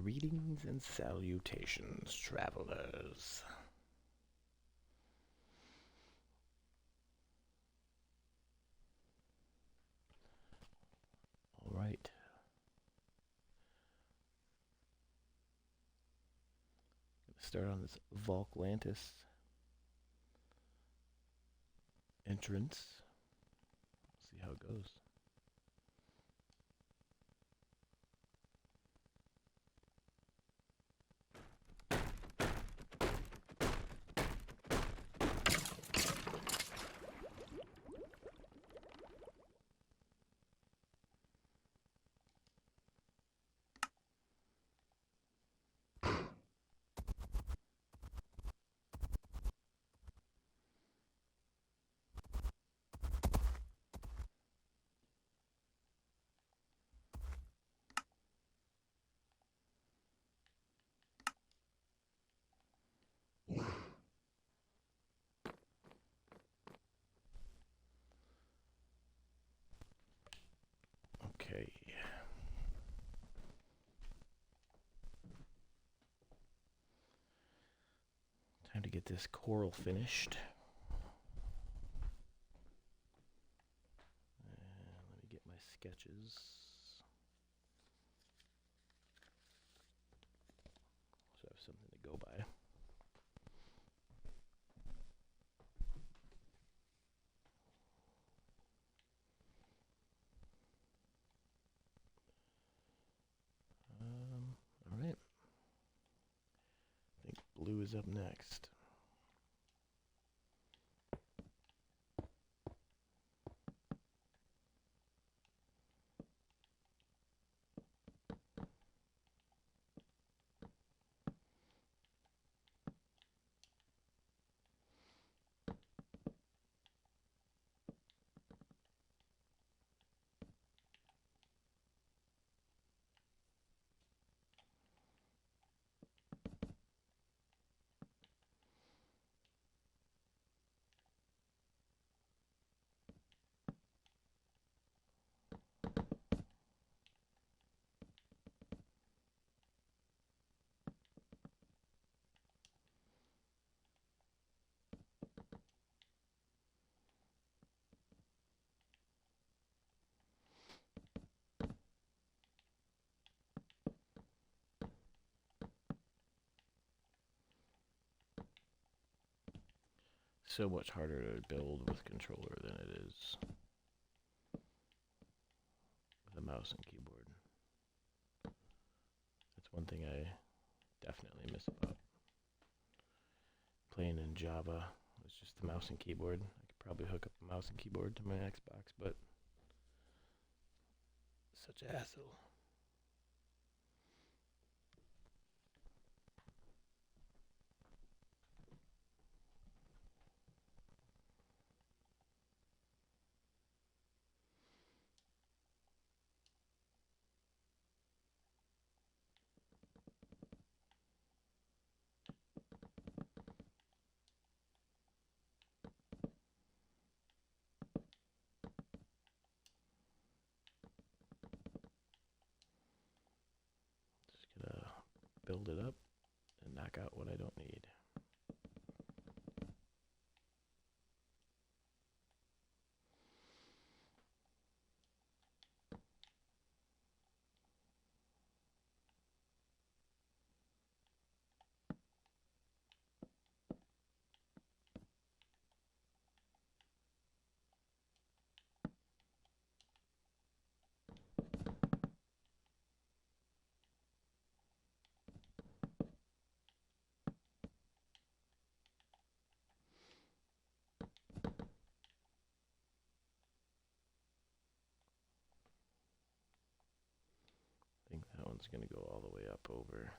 Greetings and salutations, travelers. All right. Gonna start on this Valklantis entrance. See how it goes. Okay. Time to get this coral finished. And let me get my sketches. So I have something to go by. All right. I think blue is up next. So much harder to build with controller than it is with a mouse and keyboard. That's one thing I definitely miss about playing in Java. It's just the mouse and keyboard. I could probably hook up a mouse and keyboard to my Xbox, but such a hassle. Just gonna build it up and knock out what I don't need. I think that one's gonna go all the way up over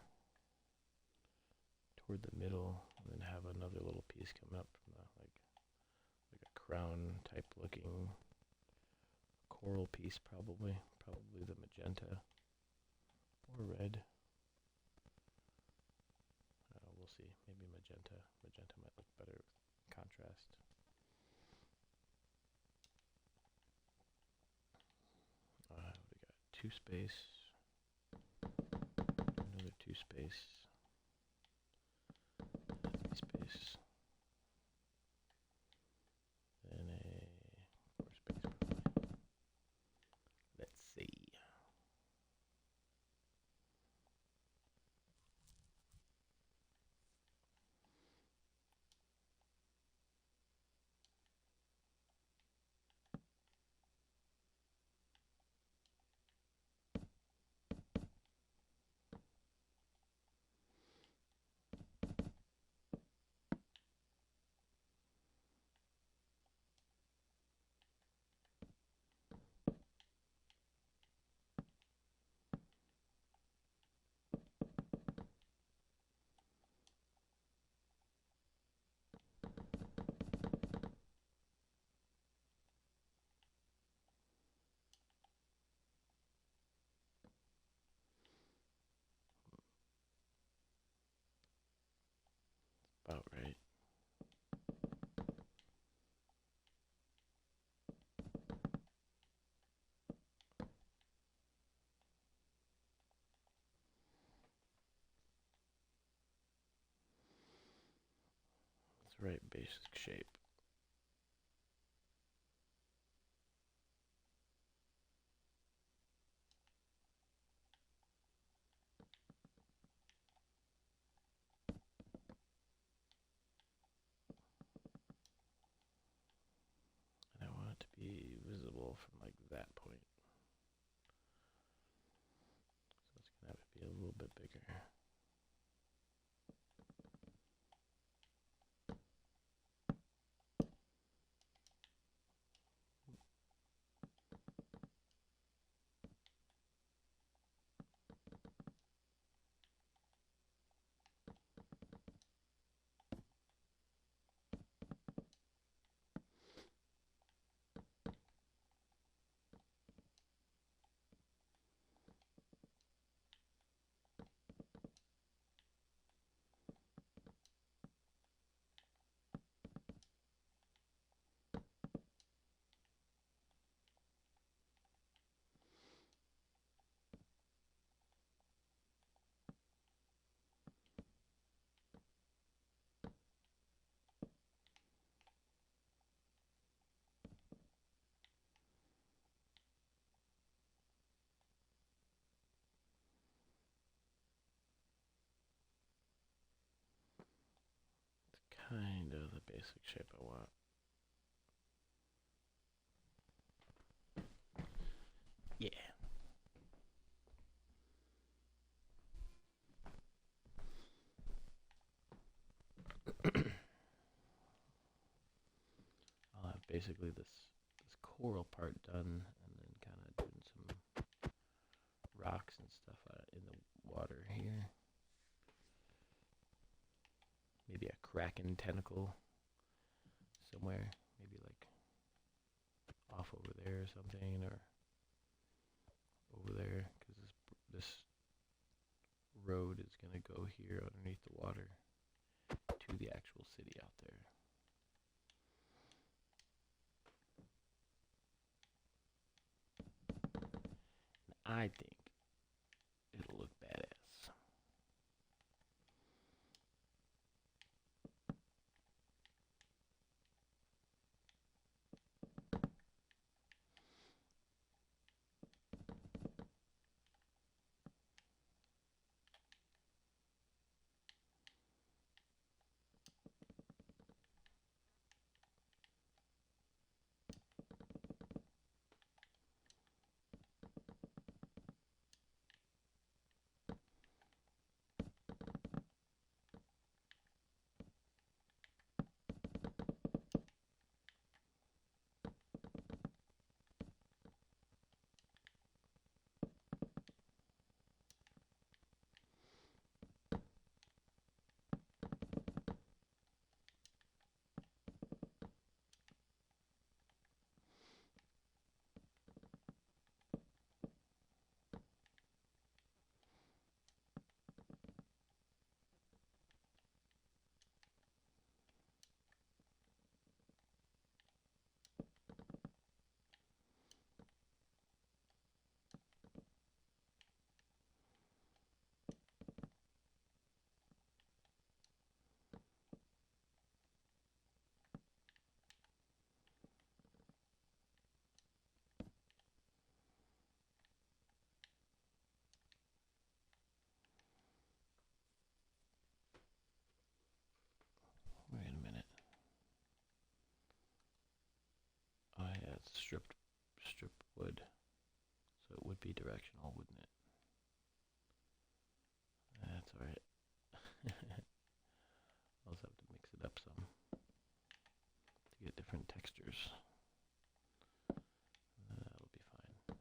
toward the middle, and then have another little piece come up from the like a crown type looking coral piece, probably the magenta or red. We'll see. Maybe magenta. Magenta might look better with contrast. We got 2 space. Another space. 3 space. And a 4 space probably. Let's see. About right. That's the right basic shape. And I want it to be visible from like that point. So it's gonna have to be a little bit bigger. Kind of the basic shape I want. Yeah. I'll have basically this coral part done, and then kind of doing some rocks and stuff in the water here. Maybe a kraken tentacle somewhere, maybe like off over there or something, or over there, because this road is going to go here underneath the water to the actual city out there. And I think it'll look badass. stripped wood, so it would be directional, wouldn't it? That's all right. I'll also have to mix it up some to get different textures. That'll be fine.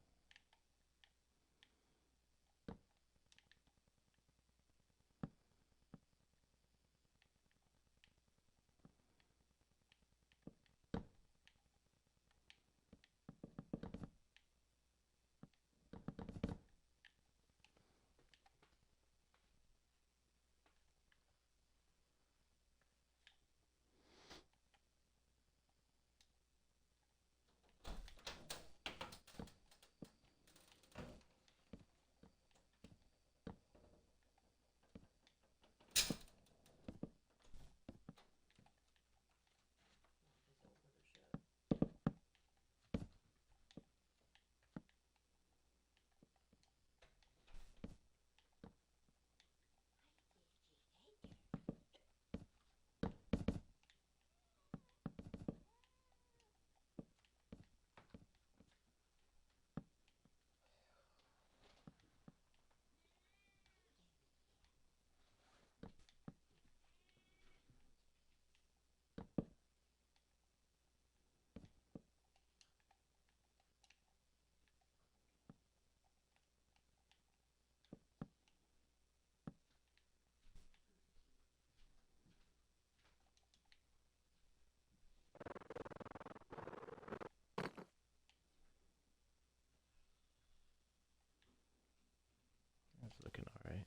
That's looking all right.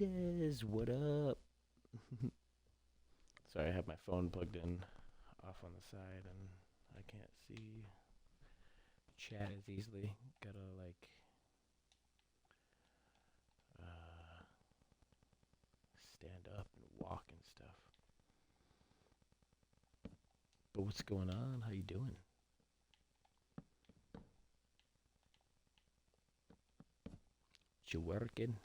Des, what up? Sorry, I have my phone plugged in off on the side and I can't see chat as easily. Gotta uh, stand up and walk and stuff. But what's going on? How you doing? You working?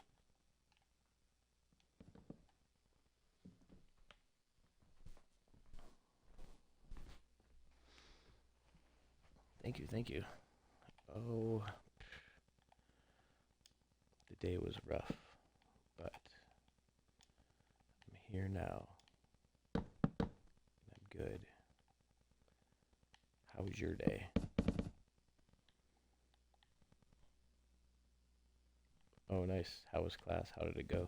Thank you. Oh, the day was rough, but I'm here now. I'm good. How was your day? Oh, nice. How was class? How did it go?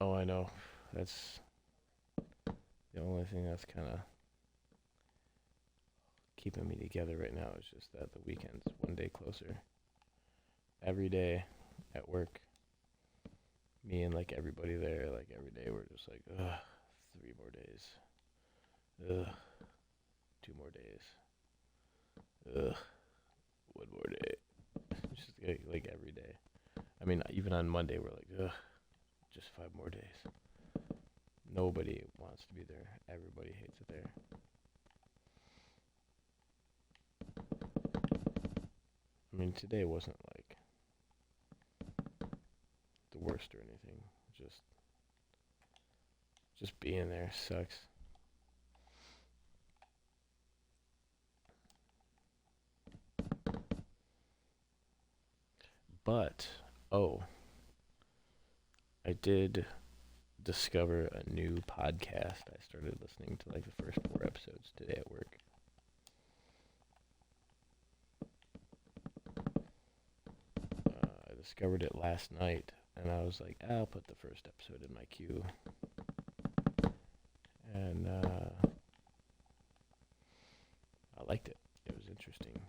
Oh, I know. That's the only thing that's kind of keeping me together right now is just that the weekend's one day closer. Every day at work, me and like everybody there, like every day we're just like, ugh, 3 more days. Ugh, 2 more days. Ugh, 1 more day. Just like every day. I mean, even on Monday we're like, ugh, just 5 more days. Nobody wants to be there. Everybody hates it there. I mean, today wasn't like the worst or anything. Just being there sucks. But oh, I did discover a new podcast. I started listening to like the first 4 episodes today at work. I discovered it last night, and I was like, I'll put the first episode in my queue. And I liked it. It was interesting.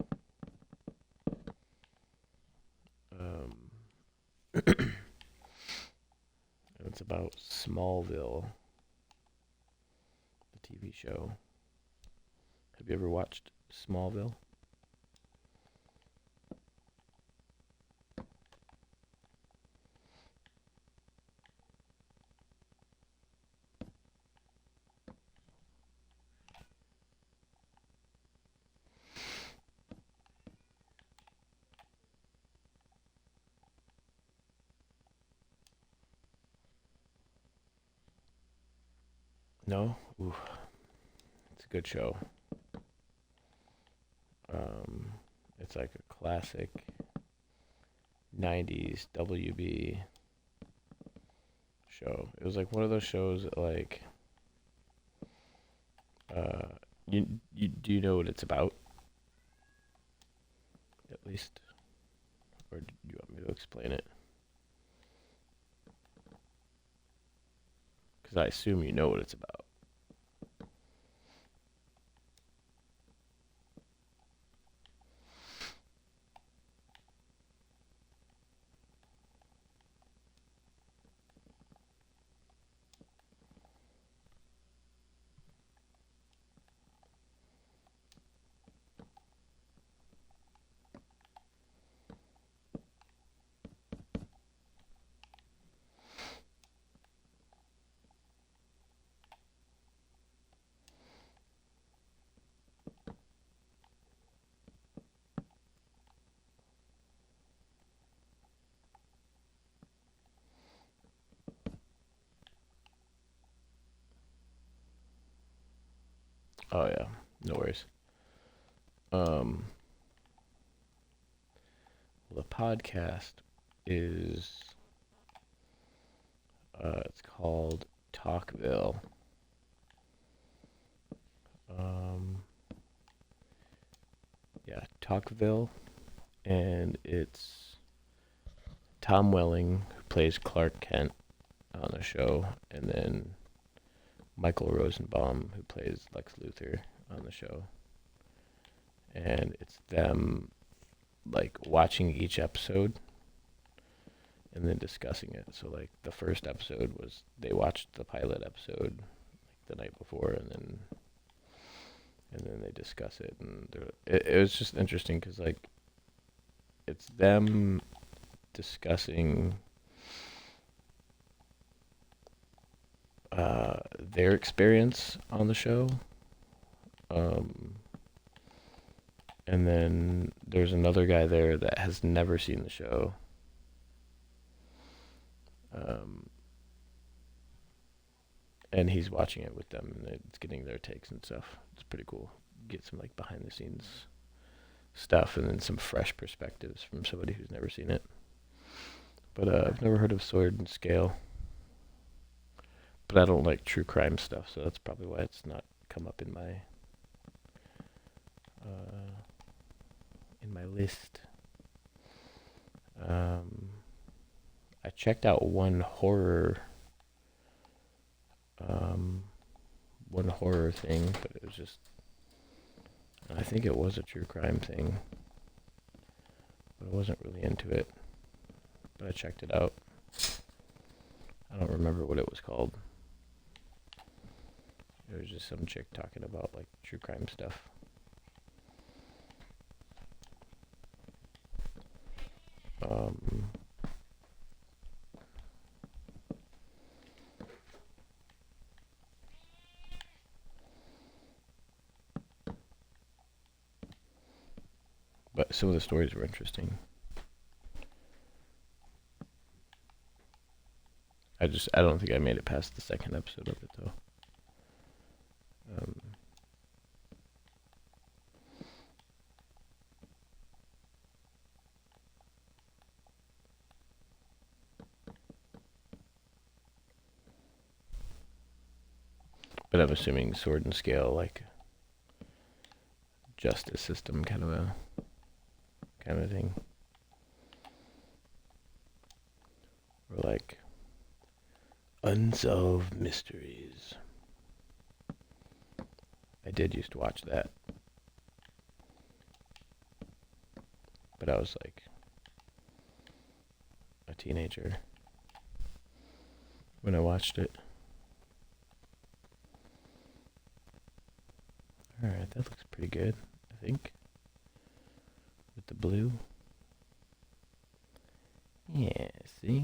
It's about Smallville, the TV show. Have you ever watched Smallville? No? Ooh, it's a good show. It's like a classic 90s WB show. It was like one of those shows that like you do you know what it's about? At least, or do you want me to explain it? Because I assume you know what it's about. Oh yeah, no worries. Um, well, the podcast is it's called Talkville. Yeah, Talkville, and it's Tom Welling who plays Clark Kent on the show, and then Michael Rosenbaum who plays Lex Luthor on the show. And it's them like watching each episode and then discussing it. So like the first episode was they watched the pilot episode like the night before, and then they discuss it, and it was just interesting because like it's them discussing their experience on the show, and then there's another guy there that has never seen the show, and he's watching it with them, and it's getting their takes and stuff. It's pretty cool. Get some like behind the scenes stuff, and then some fresh perspectives from somebody who's never seen it. But I've never heard of Sword and Scale. But I don't like true crime stuff, so that's probably why it's not come up in my list. I checked out one horror thing, but it was just, I think it was a true crime thing, but I wasn't really into it. But I checked it out. I don't remember what it was called. It was just some chick talking about like true crime stuff. But some of the stories were interesting. I don't think I made it past the second episode of it though. But I'm assuming Sword and Scale, like justice system kind of thing, or like unsolved mysteries. I did used to watch that, but I was like a teenager when I watched it. Alright, that looks pretty good, I think. With the blue. Yeah, see?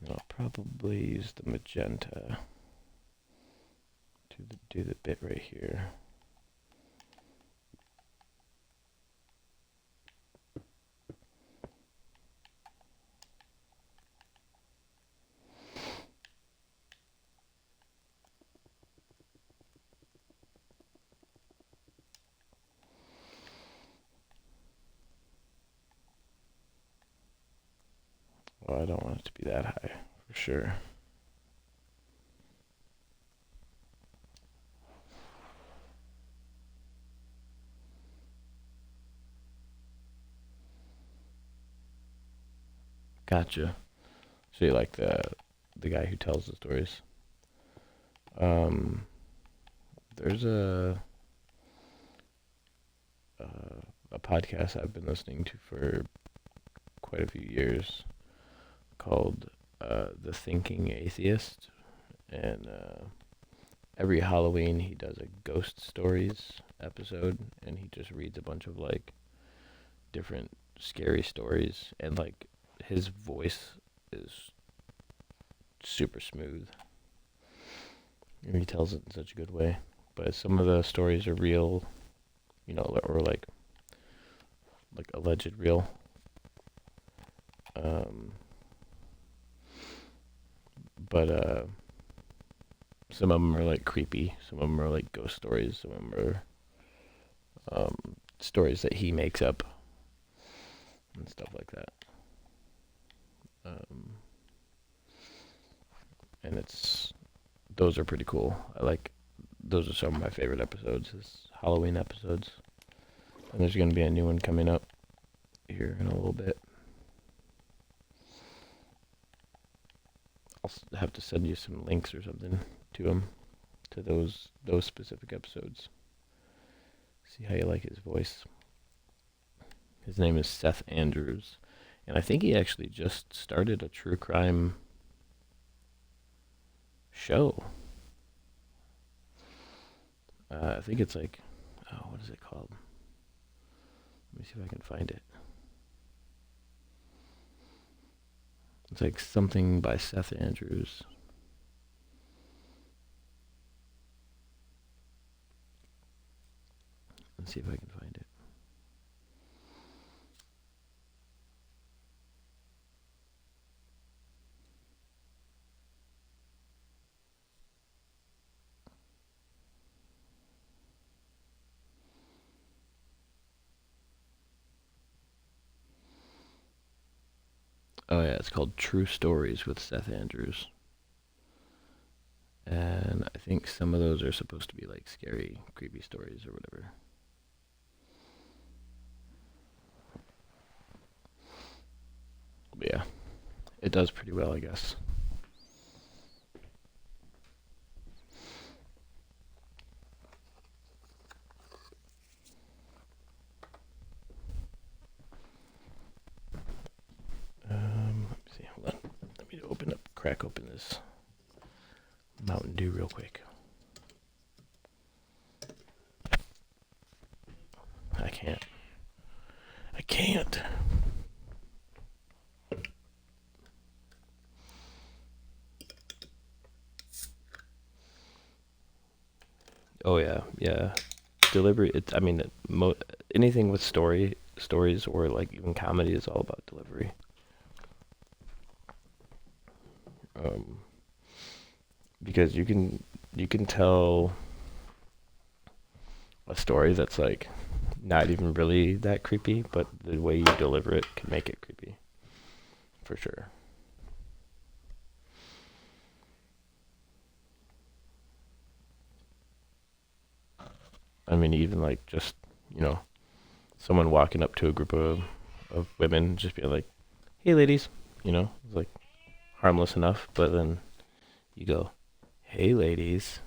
And I'll probably use the magenta to do the bit right here. Well, I don't want it to be that high, for sure. Gotcha. So you like the guy who tells the stories. There's a podcast I've been listening to for quite a few years called The Thinking Atheist, and every Halloween he does a ghost stories episode, and he just reads a bunch of like different scary stories, and like his voice is super smooth, and he tells it in such a good way. But some of the stories are real, you know, or like alleged real. But Some of them are like creepy. Some of them are like ghost stories. Some of them are stories that he makes up and stuff like that. And those are pretty cool. Those are some of my favorite episodes. Is Halloween episodes, and there's gonna be a new one coming up here in a little bit. I'll have to send you some links or something to them, to those specific episodes. See how you like his voice. His name is Seth Andrews, and I think he actually just started a true crime show. I think it's like, what is it called? Let me see if I can find it. It's like something by Seth Andrews. Let's see if I can find it. Oh yeah, it's called True Stories with Seth Andrews. And I think some of those are supposed to be like scary, creepy stories or whatever. But yeah, it does pretty well, I guess. Let me see. Hold on. Let me crack open this Mountain Dew real quick. I can't. Oh yeah. Delivery. Anything with stories or like even comedy is all about delivery. Because you can tell a story that's like not even really that creepy, but the way you deliver it can make it creepy, for sure. I mean, even like just, someone walking up to a group of women, just being like, "Hey, ladies," it's like harmless enough, but then you go, "Hey, ladies,"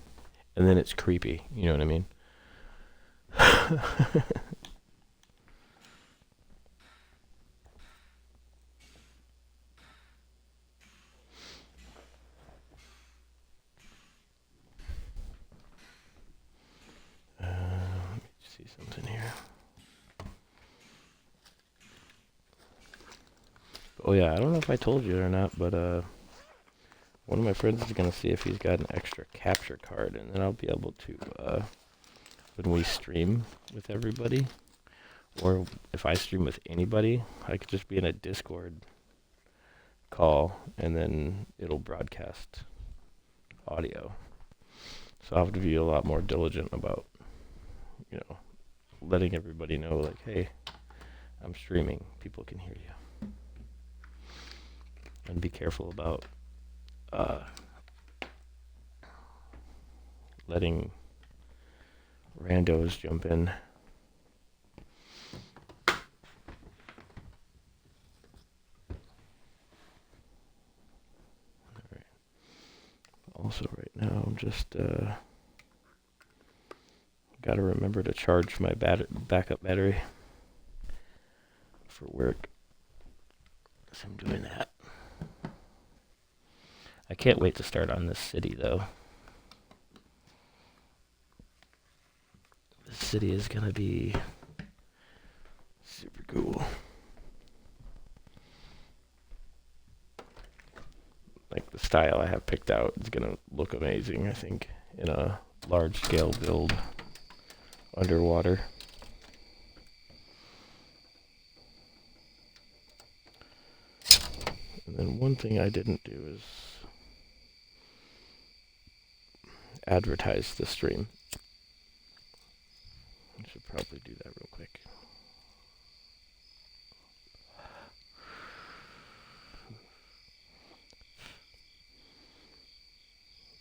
and then it's creepy. You know what I mean? Let me see something here. Oh yeah, I don't know if I told you or not, but one of my friends is gonna see if he's got an extra capture card, and then I'll be able to, when we stream with everybody, or if I stream with anybody, I could just be in a Discord call, and then it'll broadcast audio. So I'll have to be a lot more diligent about, letting everybody know, like, hey, I'm streaming, people can hear you. And be careful about letting randos jump in. Alright. Also right now I'm just gotta remember to charge my backup battery for work. So I'm doing that. I can't wait to start on this city though. This city is gonna be super cool. Like the style I have picked out is gonna look amazing, I think, in a large scale build underwater. And then one thing I didn't do is advertise the stream. I should probably do that real quick.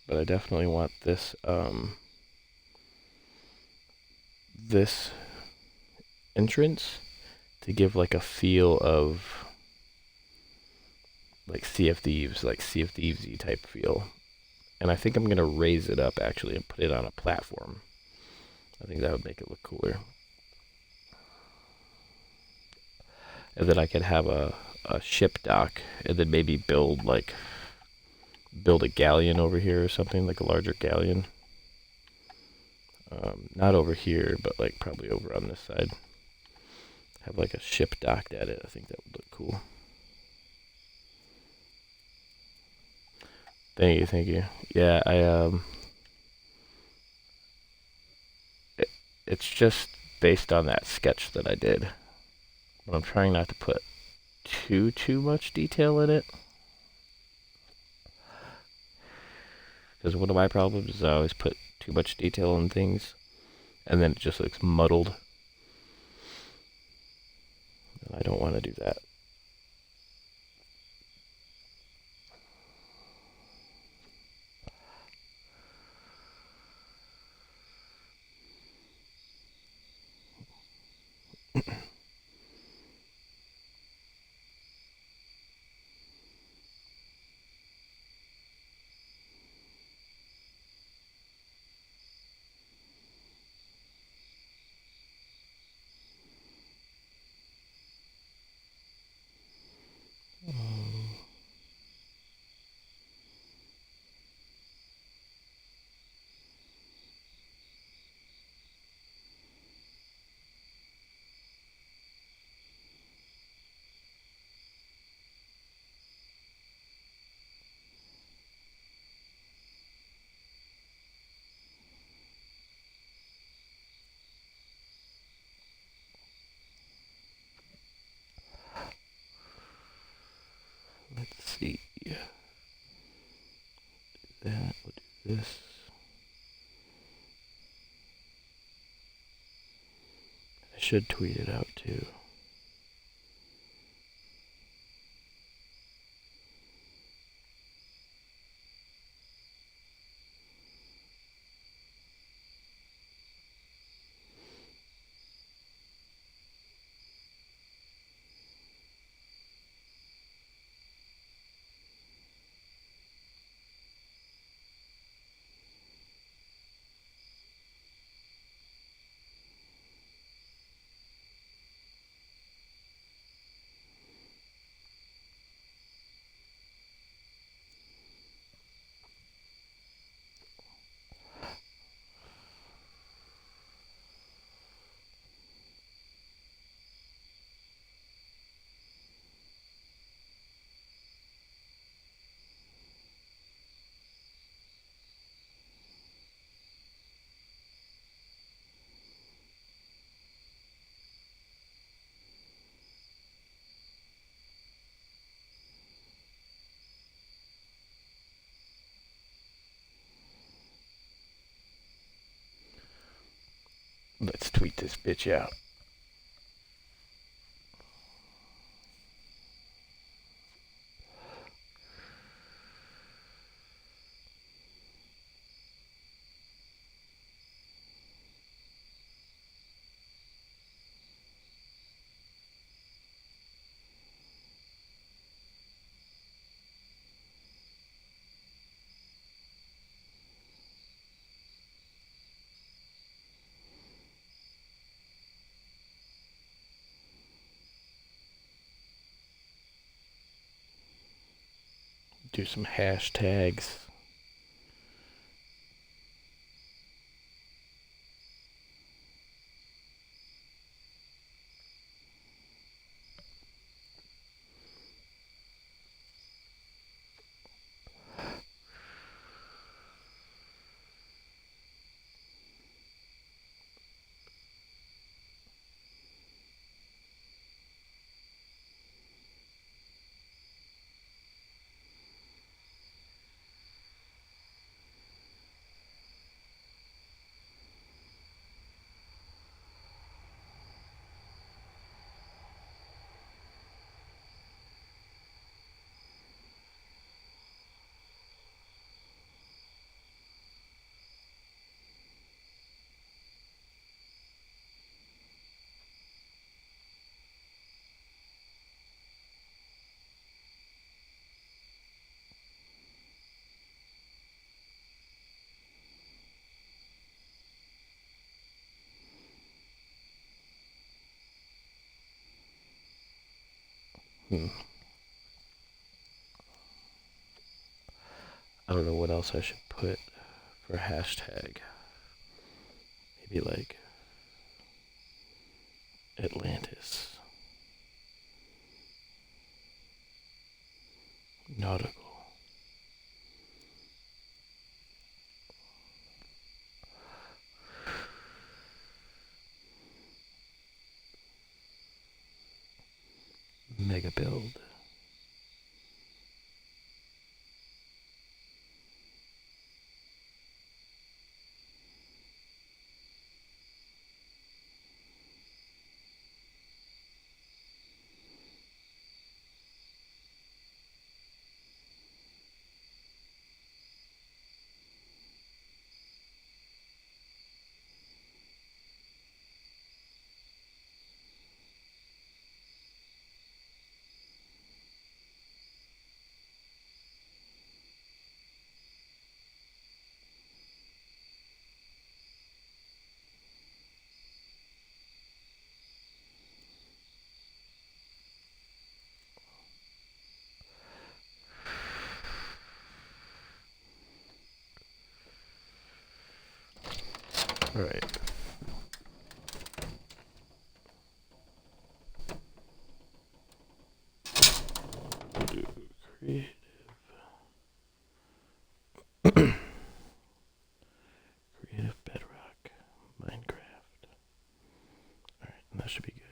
But I definitely want this this entrance to give like a feel of like Sea of Thieves, like Sea of Thieves-y type feel. And I think I'm gonna raise it up actually and put it on a platform. I think that would make it look cooler. And then I could have a ship dock and then maybe build a galleon over here or something, like a larger galleon. Not over here, but like probably over on this side. Have like a ship docked at it. I think that would look cool. Thank you. Yeah, it's just based on that sketch that I did. But I'm trying not to put too much detail in it. Because one of my problems is I always put too much detail in things, and then it just looks muddled. And I don't want to do that. Let's see. Do that. We'll do this. I should tweet it out too. Let's tweet this bitch out. Do some hashtags. I don't know what else I should put for hashtag. Maybe like Atlantis. Nautical. Mega build. All right. We'll do creative. Creative Bedrock. Minecraft. Alright, that should be good.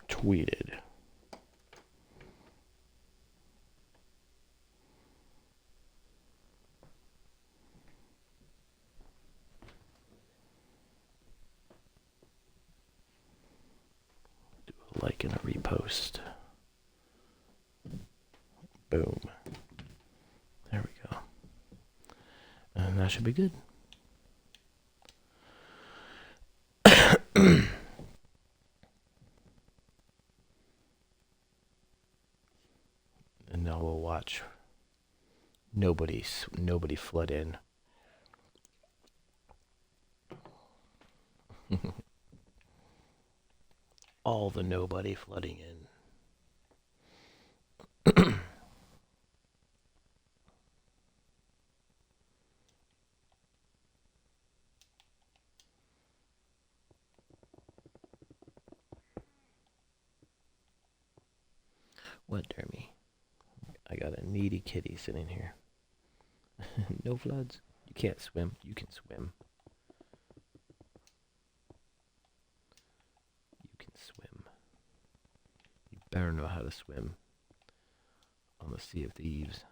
Tweeted. Do a like and a repost. Boom. There we go. And that should be good. And now we'll watch nobody flood in. All the nobody flooding in. What, Dermy? I got a needy kitty sitting here. No floods. You can't swim. You can swim. You can swim. You better know how to swim on the Sea of Thieves.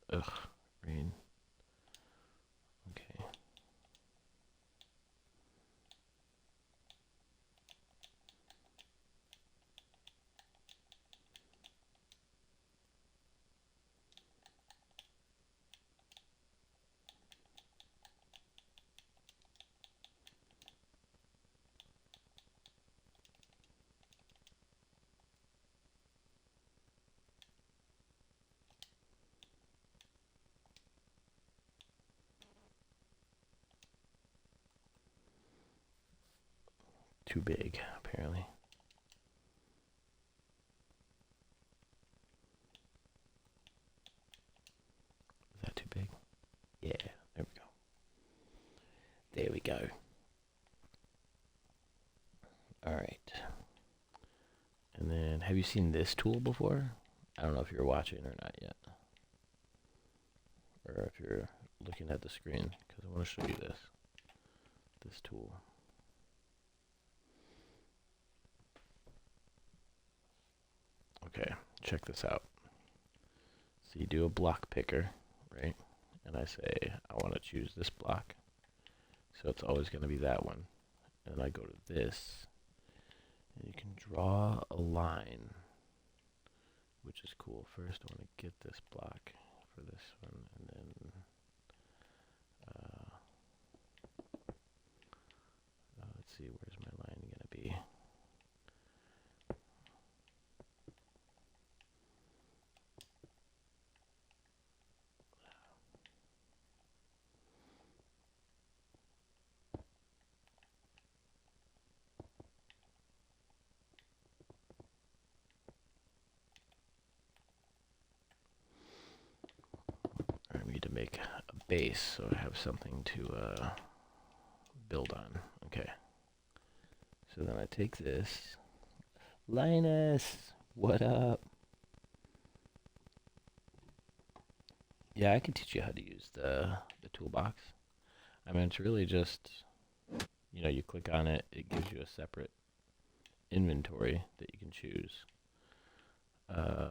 Ugh, rain. Okay. Too big, apparently. Is that too big? Yeah, there we go. There we go. Alright. And then, have you seen this tool before? I don't know if you're watching or not yet. Or if you're looking at the screen, because I want to show you this. This tool. check this out. So you do a block picker, right? And I say, I want to choose this block. So it's always going to be that one. And I go to this, and you can draw a line, which is cool. First, I want to get this block for this one, and then let's see, where's my line going to be? I need to make a base so I have something to build on. Okay. So then I take this. Linus, what up? Yeah, I can teach you how to use the toolbox. I mean, it's really just, you know, you click on it, it gives you a separate inventory that you can choose. You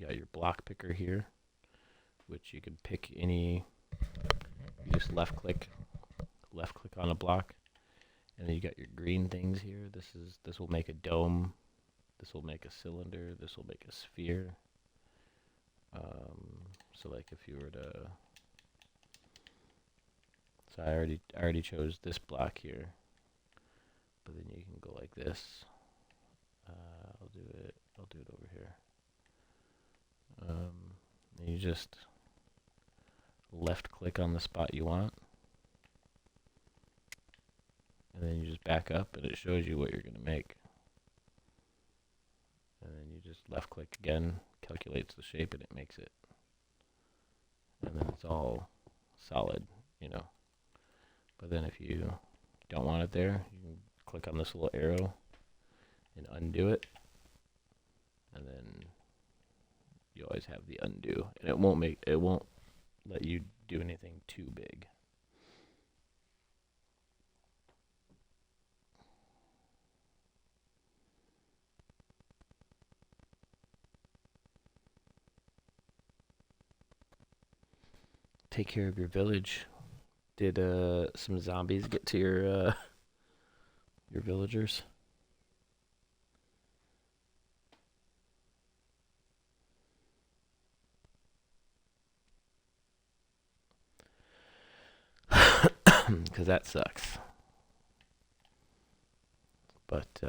got your block picker here, which you can pick any. You just left click on a block, and then you got your green things here. This will make a dome. This will make a cylinder. This will make a sphere. So like if you were to, so I already chose this block here, but then you can go like this. I'll do it over here. And you just left click on the spot you want, and then you just back up, and it shows you what you're going to make. And then you just left click again, calculates the shape, and it makes it. And then it's all solid, you know. But then if you don't want it there, you can click on this little arrow and undo it. And then you always have the undo, and it won't let you do anything too big. Take care of your village. Did some zombies get to your villagers? Because that sucks. But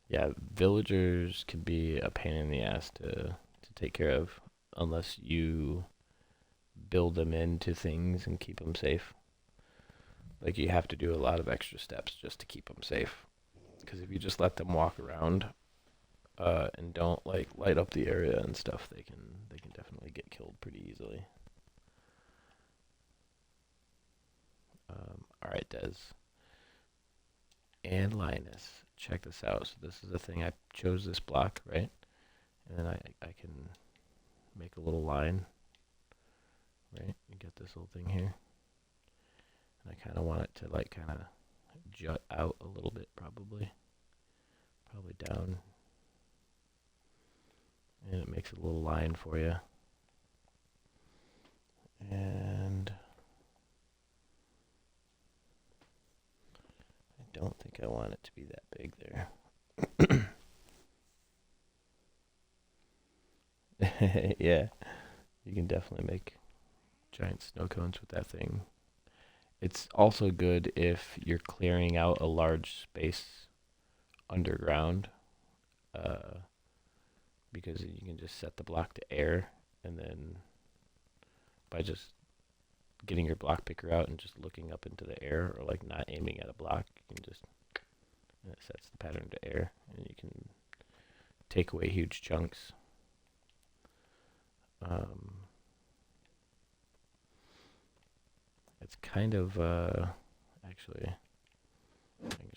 yeah, villagers can be a pain in the ass to take care of unless you build them into things and keep them safe. Like, you have to do a lot of extra steps just to keep them safe. Because if you just let them walk around and don't like light up the area and stuff, they can definitely get killed pretty easily. All right, Des and Linus, check this out. So this is the thing. I chose this block, right? And then I can make a little line, right? You get this little thing here. And I kind of want it to like kind of jut out a little bit, probably down. And it makes a little line for you. And I don't think I want it to be that big there. Yeah, you can definitely make giant snow cones with that thing. It's also good if you're clearing out a large space underground, because you can just set the block to air, and then by just getting your block picker out and just looking up into the air, or like not aiming at a block, you can just, and it sets the pattern to air, and you can take away huge chunks. It's kind of actually, I can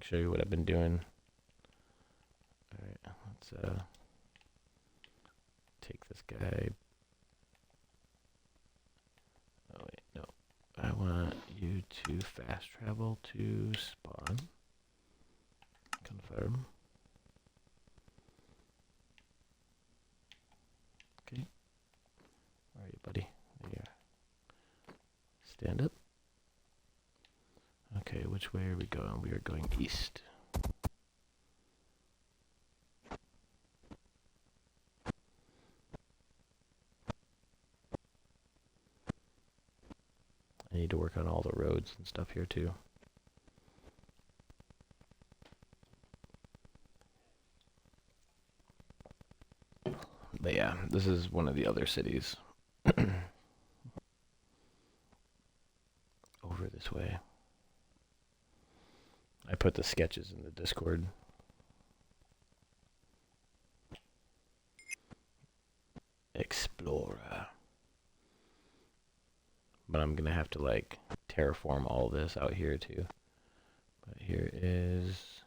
show you what I've been doing. All right, let's take this guy. Oh wait, no, I want you to fast travel to spawn. Confirm. Okay. Where are you, buddy? There you are. Stand up. Okay, which way are we going? We are going east. I need to work on all the roads and stuff here too. But yeah, this is one of the other cities. Over this way. I put the sketches in the Discord. Explorer. But I'm gonna have to like terraform all this out here too. But here is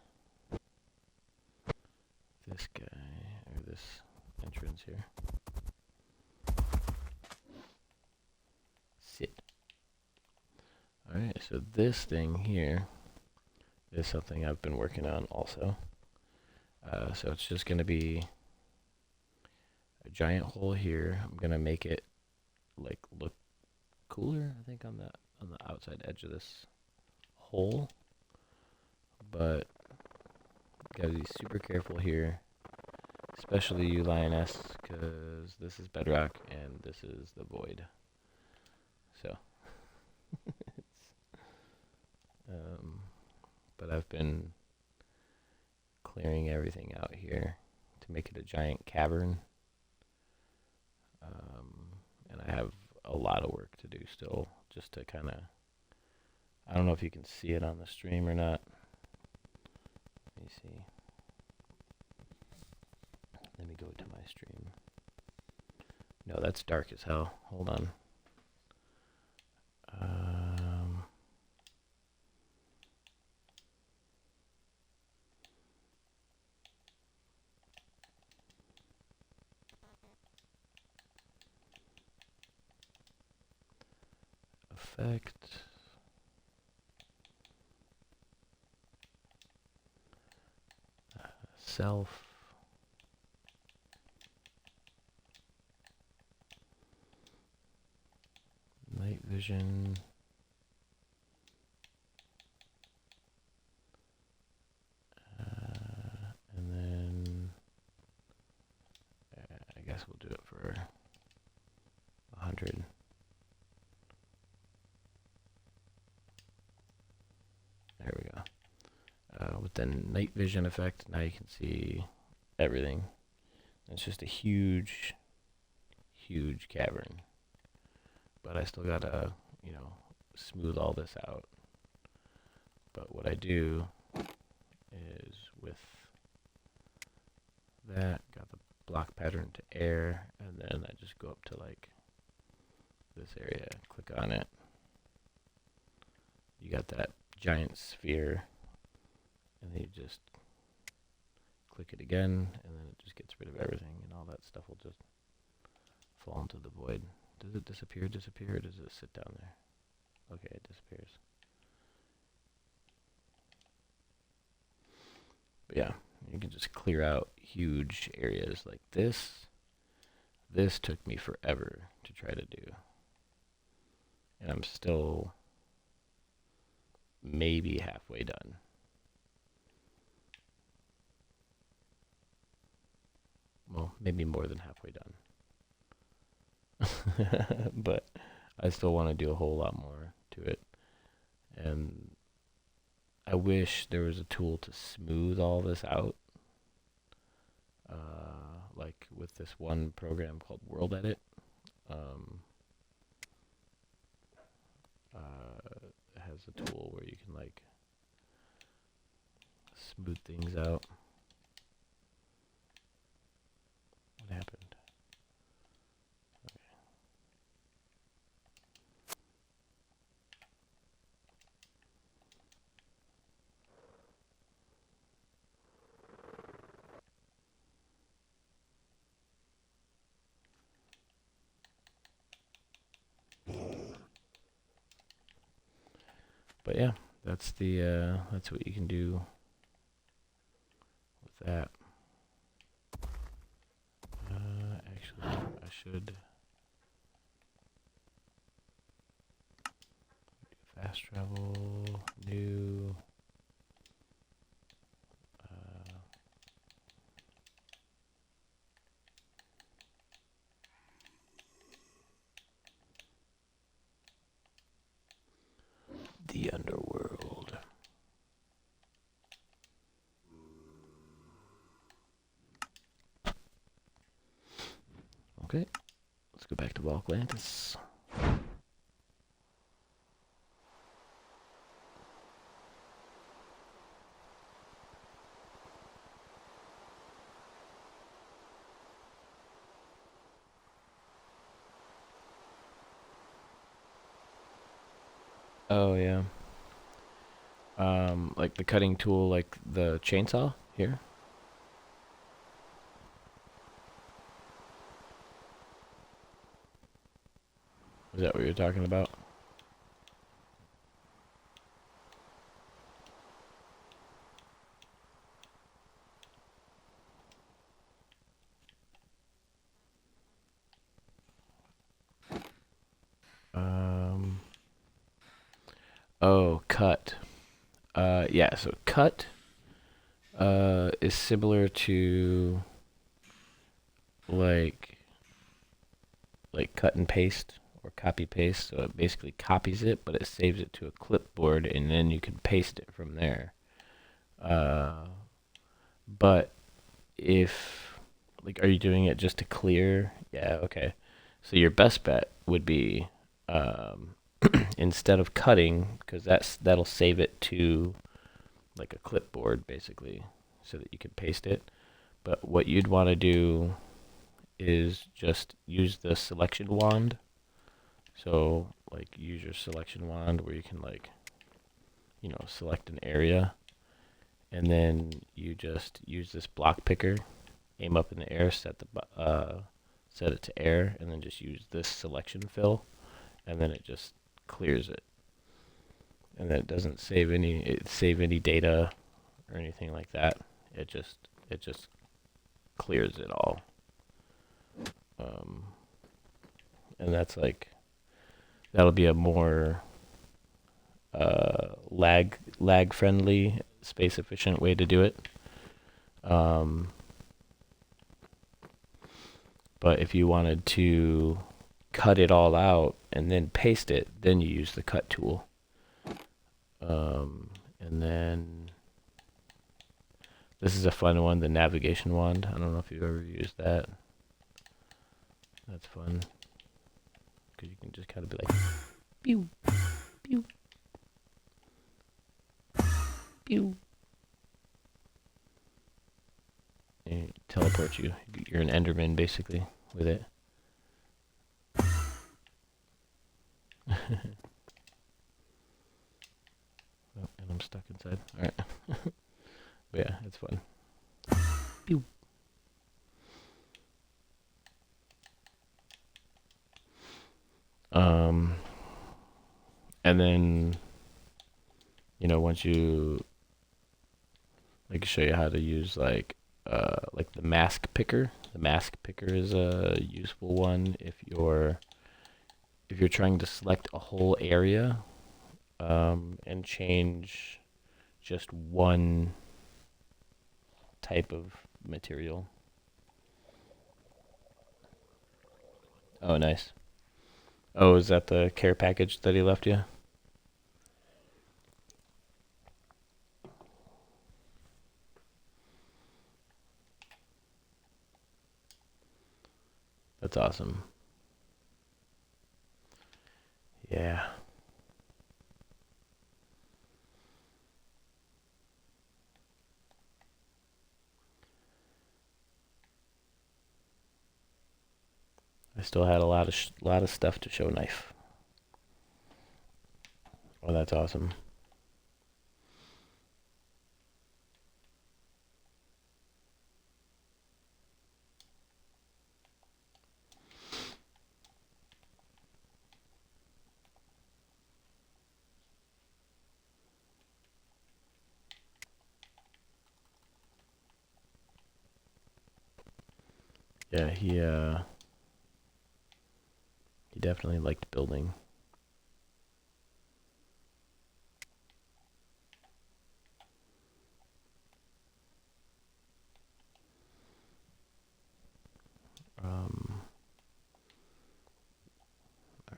this guy, or this entrance here. Sit. Alright, so this thing here is something I've been working on also. So it's just gonna be a giant hole here. I'm gonna make it like look cooler, I think, on the outside edge of this hole. But gotta be super careful here, especially you lioness, because this is Bedrock and this is the void. So but I've been clearing everything out here to make it a giant cavern. And I have a lot of work to do still, just to kind of, I don't know if you can see it on the stream or not. Let me see. Let me go to my stream. No, that's dark as hell. Hold on. Effect. Self. Night vision. And then I guess we'll do it for 100. There we go. With the night vision effect, now you can see everything. It's just a huge, huge cavern. But I still gotta, smooth all this out. But what I do is with that, got the block pattern to air, and then I just go up to like this area, click on it. You got that giant sphere, and then you just click it again, and then it just gets rid of everything, and all that stuff will just fall into the void. Does it disappear, or does it sit down there? Okay, it disappears. But yeah, you can just clear out huge areas like this. This took me forever to try to do. And I'm still maybe halfway done. Well, maybe more than halfway done. But I still want to do a whole lot more to it. And I wish there was a tool to smooth all this out. Like with this one program called World Edit. It has a tool where you can like smooth things out. What happened? But yeah, that's what you can do with that. Actually, I should do fast travel, new. The underworld. Okay, let's go back to Valklantis. Oh yeah. Like the cutting tool, like the chainsaw here. Is that what you're talking about? Oh, cut. Yeah, so cut is similar to like cut and paste or copy paste. So it basically copies it, but it saves it to a clipboard, and then you can paste it from there. But if are you doing it just to clear? Yeah, okay. So your best bet would be instead of cutting, because that'll save it to like a clipboard basically, so that you can paste it. But what you'd want to do is just use the selection wand. So like use your selection wand where you can select an area, and then you just use this block picker, aim up in the air, set it to air, and then just use this selection fill, and then it just clears it. And then it doesn't save any data or anything like that. It just clears it all. And that'll be a more lag friendly, space efficient way to do it. But if you wanted to cut it all out and then paste it, then you use the cut tool. And then this is a fun one, the navigation wand. I don't know if you've ever used that. That's fun. Because you can just kind of be like, pew, pew, pew. And it teleports you. You're an Enderman, basically, with it. Oh, and I'm stuck inside. Alright. But yeah, it's fun. Pew. And then, once you, show you how to use, the mask picker. The mask picker is a useful one if you're trying to select a whole area, and change just one type of material. Oh, nice. Oh, is that the care package that he left you? That's awesome. Yeah. I still had a lot of stuff to show knife. Oh, that's awesome. Yeah, he definitely liked building. All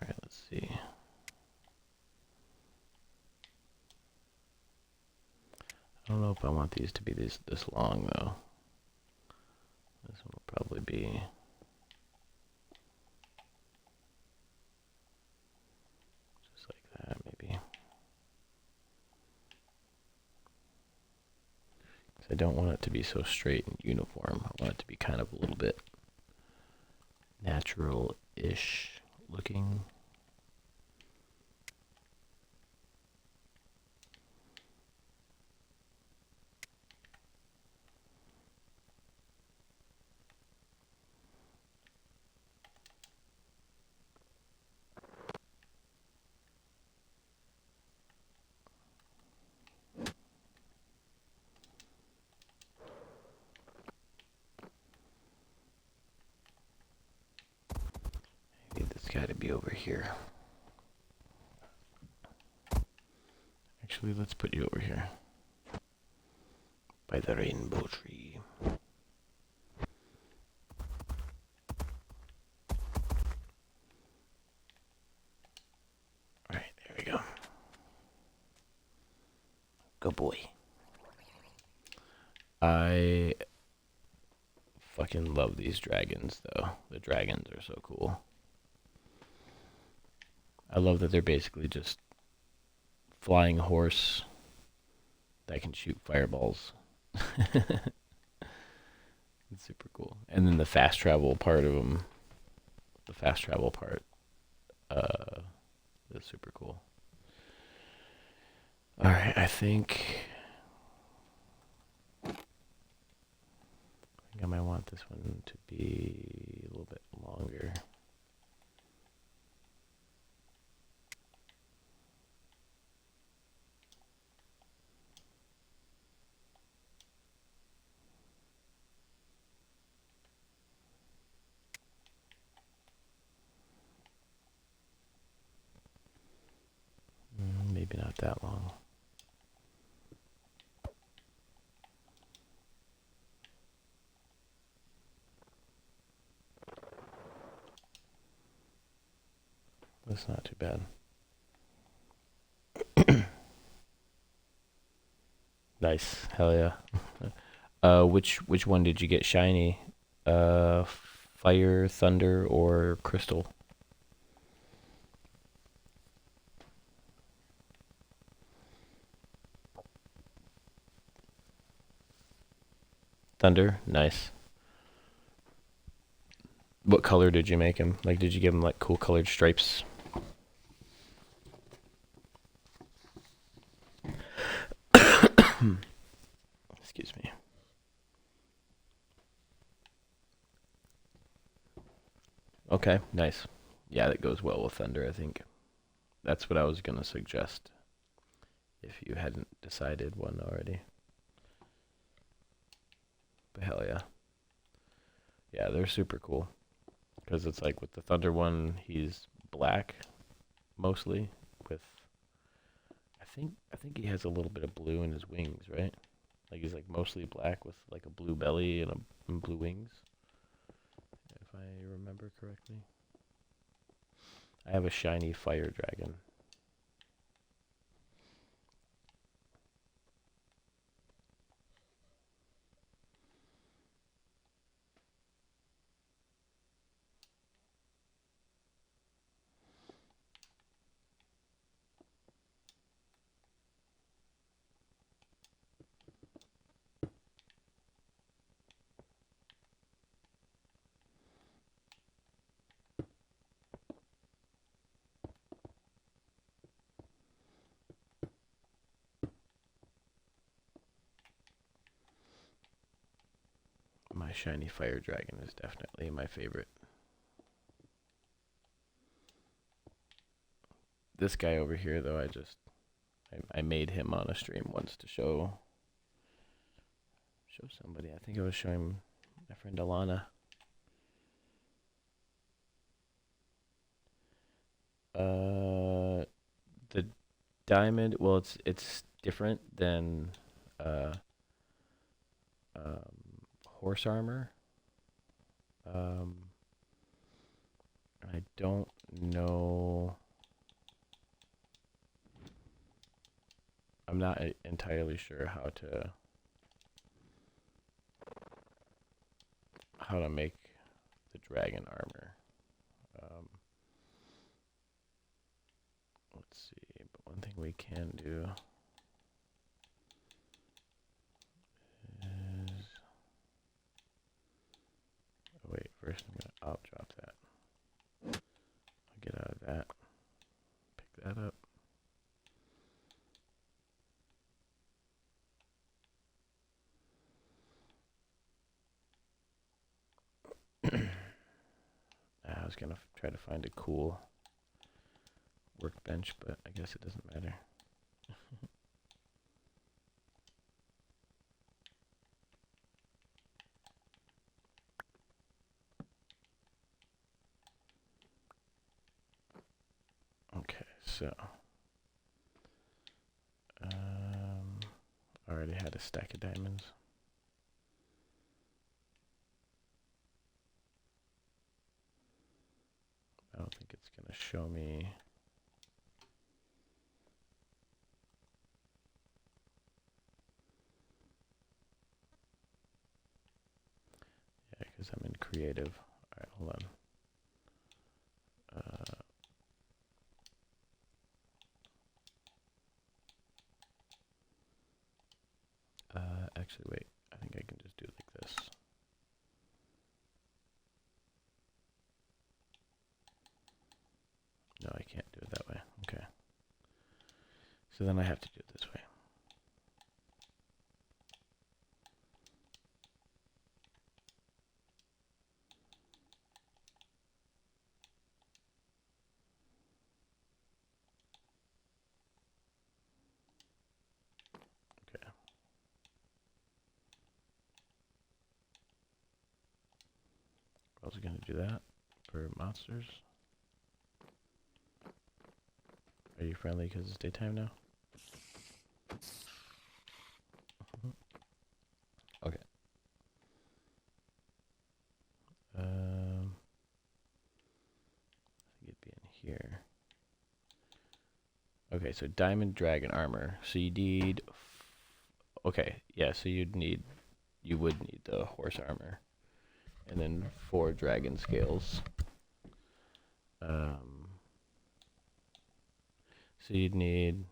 right, let's see. I don't know if I want these to be this long though. This one will probably be just like that, maybe. Because I don't want it to be so straight and uniform. I want it to be kind of a little bit natural-ish looking. I need this guy to be over here. Actually, let's put you over here. By the rainbow tree. Alright, there we go. Good boy. I fucking love these dragons, though. The dragons are so cool. I love that they're basically just flying horse that can shoot fireballs. It's super cool. And then the fast travel part of them, the fast travel part, is super cool. All right, I think I might want this one to be a little bit longer. Maybe not that long. That's not too bad. Nice. Hell yeah. Which one did you get shiny? Fire, thunder, or crystal? Thunder. Nice. What color did you make him? Like, did you give him like cool colored stripes? Excuse me. Okay, nice. Yeah, that goes well with thunder, I think. That's what I was gonna suggest if you hadn't decided one already. But hell yeah. Yeah, they're super cool. Because it's like with the thunder one, he's black mostly with I think he has a little bit of blue in his wings, right? Like he's like mostly black with like a blue belly and blue wings. If I remember correctly. I have a shiny fire dragon. My shiny fire dragon is definitely my favorite. This guy over here, though, I made him on a stream once to show somebody. I think I was showing my friend Alana. The diamond, well, it's different than uh, horse armor. I don't know. I'm not entirely sure how to make the dragon armor. Let's see. But one thing we can do is, oh wait, first I'll drop that. I'll get out of that. Pick that up. I was gonna try to find a cool workbench, but I guess it doesn't matter. Okay, so I already had a stack of diamonds. I don't think it's gonna show me. Yeah, because I'm in creative. All right, hold on. Actually, wait. I think I can just do it like this. No, I can't do it that way. Okay. So then I have to do it this way. Okay. I was going to do that for monsters. Are you friendly because it's daytime now? Okay. I think it'd be in here. Okay, so diamond dragon armor. So you need. Okay, yeah. So you would need the horse armor, and then 4 dragon scales. So you'd need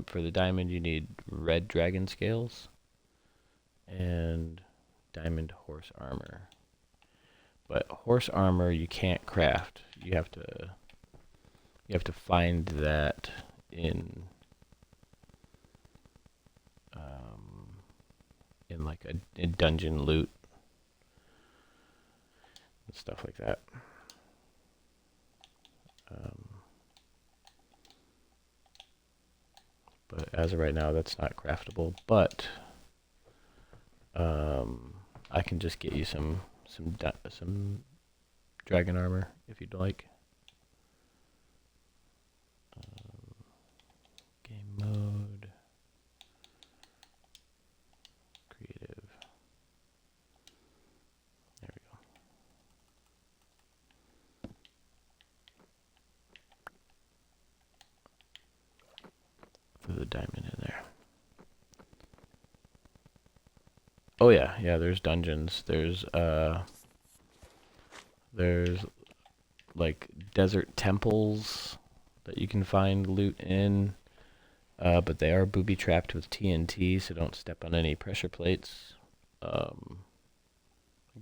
for the diamond. You need red dragon scales, and diamond horse armor. But horse armor you can't craft. You have to find that in like a dungeon loot and stuff like that. But as of right now, that's not craftable. But I can just get you some dragon armor if you'd like. Game mode, creative. There we go. Put the diamond in there. Oh yeah, there's dungeons. There's like desert temples that you can find loot in. But they are booby trapped with TNT, so don't step on any pressure plates. Look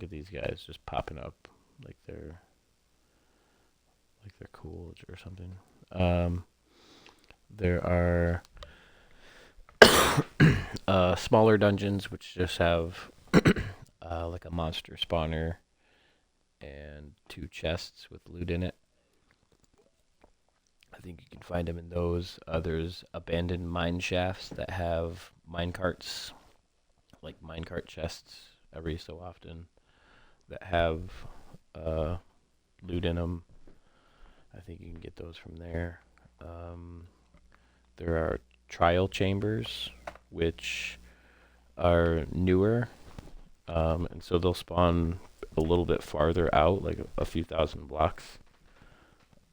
at these guys just popping up like they're cool or something. There are smaller dungeons which just have like a monster spawner and 2 chests with loot in it. I think you can find them in those. There's abandoned mine shafts that have minecarts, like minecart chests every so often that have loot in them. I think you can get those from there. There are trial chambers, which are newer, and so they'll spawn a little bit farther out, like a few thousand blocks.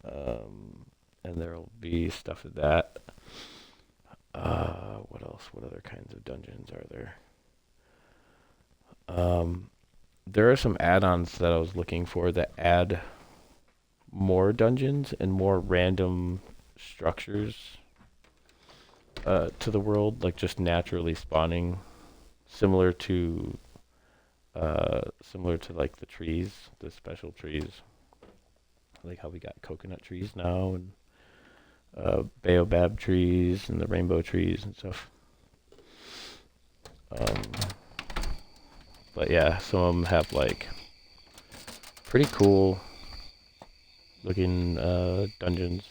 And there'll be stuff of that. What else? What other kinds of dungeons are there? There are some add-ons that I was looking for that add more dungeons and more random structures to the world, like just naturally spawning, similar to like the trees, the special trees, like how we got coconut trees now and baobab trees and the rainbow trees and stuff. But yeah, some of them have like pretty cool looking dungeons.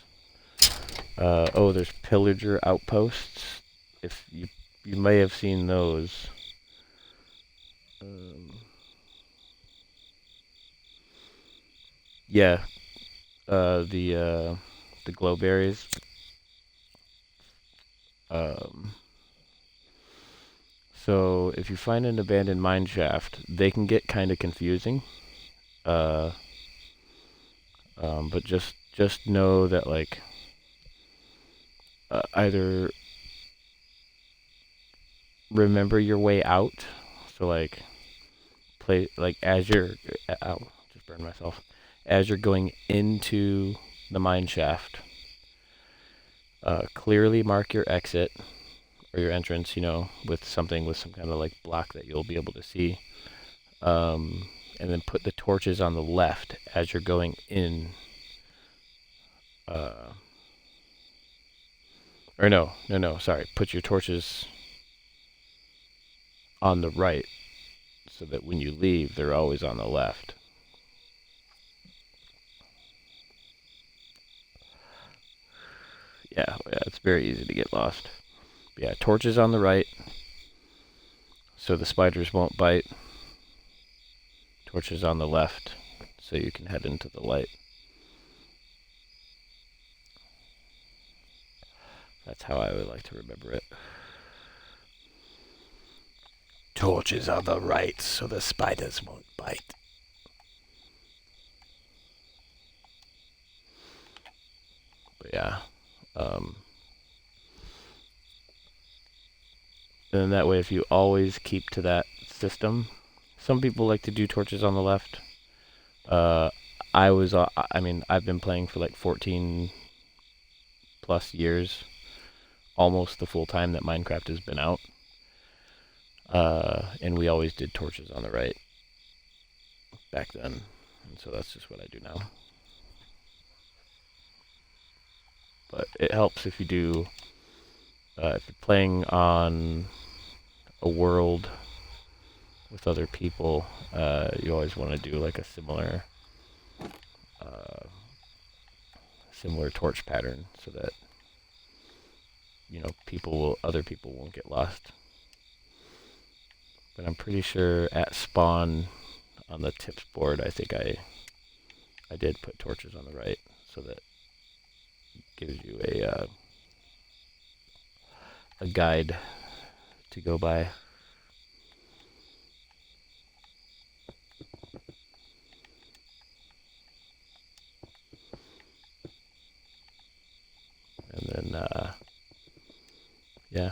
Oh, there's pillager outposts. If you may have seen those. Yeah, the glowberries. So if you find an abandoned mine shaft, they can get kind of confusing. But just know that like either remember your way out. So like play like as you're ow, just burned myself. As you're going into the mine shaft, clearly mark your exit or your entrance, with something with some kind of like block that you'll be able to see. And then put the torches on the left as you're going in. Or no, sorry. Put your torches on the right so that when you leave, they're always on the left. Yeah, it's very easy to get lost. But yeah, torches on the right so the spiders won't bite. Torches on the left so you can head into the light. That's how I would like to remember it. Torches on the right so the spiders won't bite. But yeah. And that way, if you always keep to that system, some people like to do torches on the left. I've been playing for like 14 plus years, almost the full time that Minecraft has been out. And we always did torches on the right back then. And so that's just what I do now. But it helps if you do, if you're playing on a world with other people, you always want to do like a similar torch pattern so that other people won't get lost. But I'm pretty sure at spawn on the tips board, I think I did put torches on the right so that it gives you a guide to go by. And then, yeah,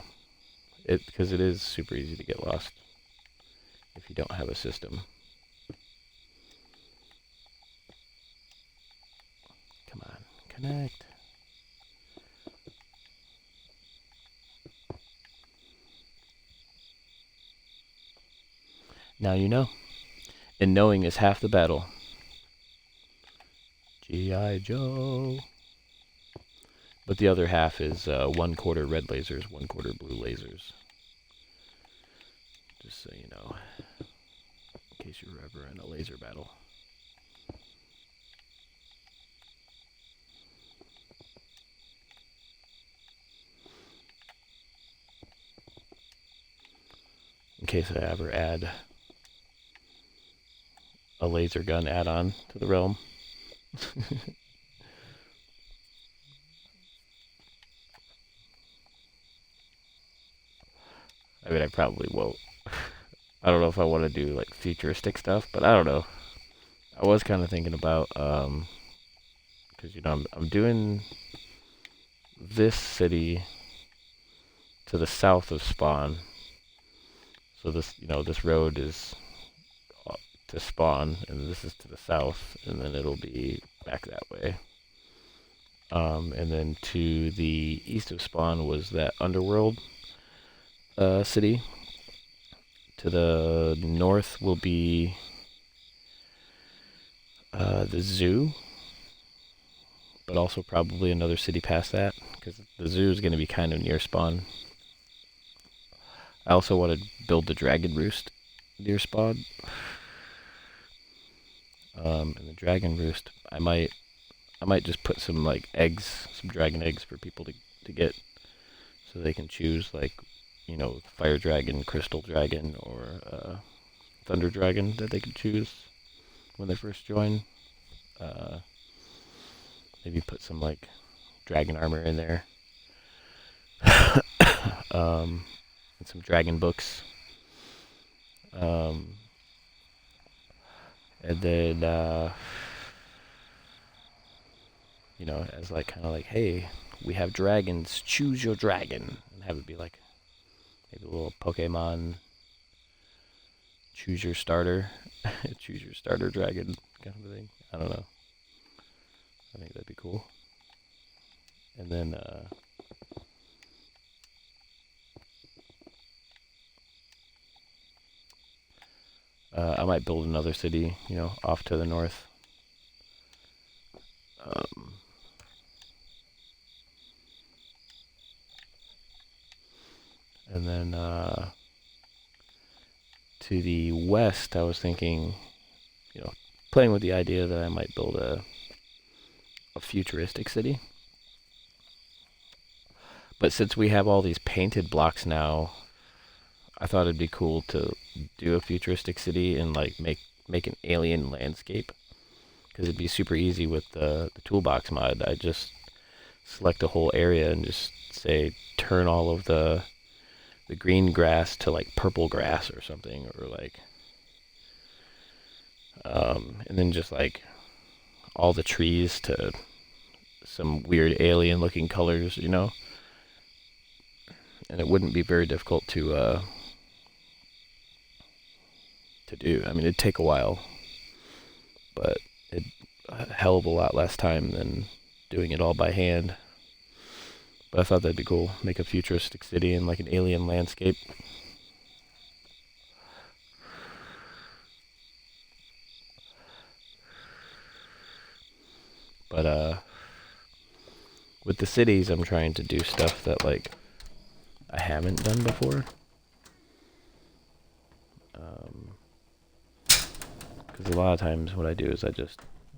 because it is super easy to get lost if you don't have a system. Come on, connect. Now you know. And knowing is half the battle. G.I. Joe. But the other half is 1/4 red lasers, 1/4 blue lasers. Just so you know, in case you're ever in a laser battle. In case I ever add a laser gun add-on to the realm. I mean, I probably won't. I don't know if I want to do like futuristic stuff, but I don't know. I was kind of thinking about because I'm doing this city to the south of Spawn, so this road is to Spawn, and this is to the south, and then it'll be back that way. And then to the east of Spawn was that underworld city. To the north will be the zoo, but also probably another city past that, because the zoo is going to be kind of near Spawn. I also want to build the dragon roost near Spawn. And the dragon roost, I might just put some like eggs, some dragon eggs for people to get, so they can choose like, fire dragon, crystal dragon, or thunder dragon that they can choose when they first join. Maybe put some like dragon armor in there, and some dragon books. And then as like kind of like, hey, we have dragons, choose your dragon, and have it be like maybe a little Pokemon choose your starter, choose your starter dragon kind of thing. I don't know. I think that'd be cool. And then I might build another city, off to the north. And then to the west, I was thinking, playing with the idea that I might build a futuristic city. But since we have all these painted blocks now, I thought it'd be cool to do a futuristic city and like make an alien landscape, because it'd be super easy with the toolbox mod. I just select a whole area and just say turn all of the green grass to like purple grass or something, or like and then just like all the trees to some weird alien looking colors, and it wouldn't be very difficult to do. I mean, it'd take a while, but it'd a hell of a lot less time than doing it all by hand. But I thought that'd be cool. Make a futuristic city in like an alien landscape. But with the cities, I'm trying to do stuff that like I haven't done before. Because a lot of times what I do is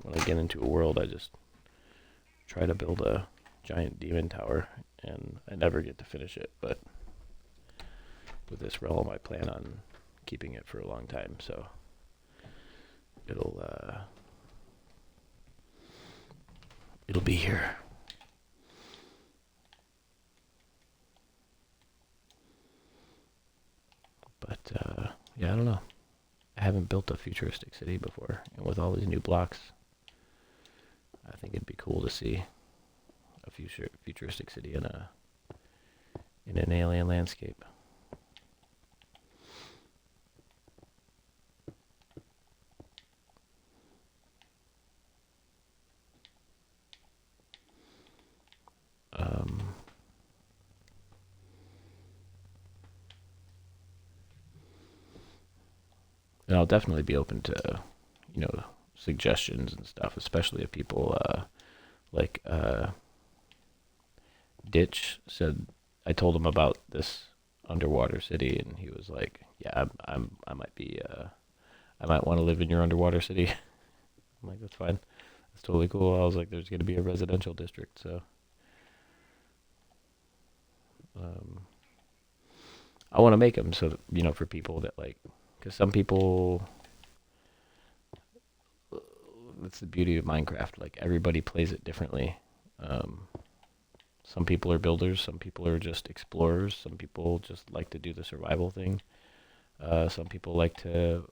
when I get into a world, I just try to build a giant demon tower, and I never get to finish it. But with this realm, I plan on keeping it for a long time, so it'll be here. But yeah, I don't know. I haven't built a futuristic city before, and with all these new blocks, I think it'd be cool to see a futuristic city in an alien landscape. And I'll definitely be open to, suggestions and stuff, especially if people like Ditch said. I told him about this underwater city, and he was like, "Yeah, I might want to live in your underwater city." I'm like, "That's fine. That's totally cool." I was like, "There's gonna be a residential district, so." I want to make them so that, for people that like, because some people, that's the beauty of Minecraft. Like everybody plays it differently. Some people are builders, some people are just explorers, some people just like to do the survival thing. Some people like to,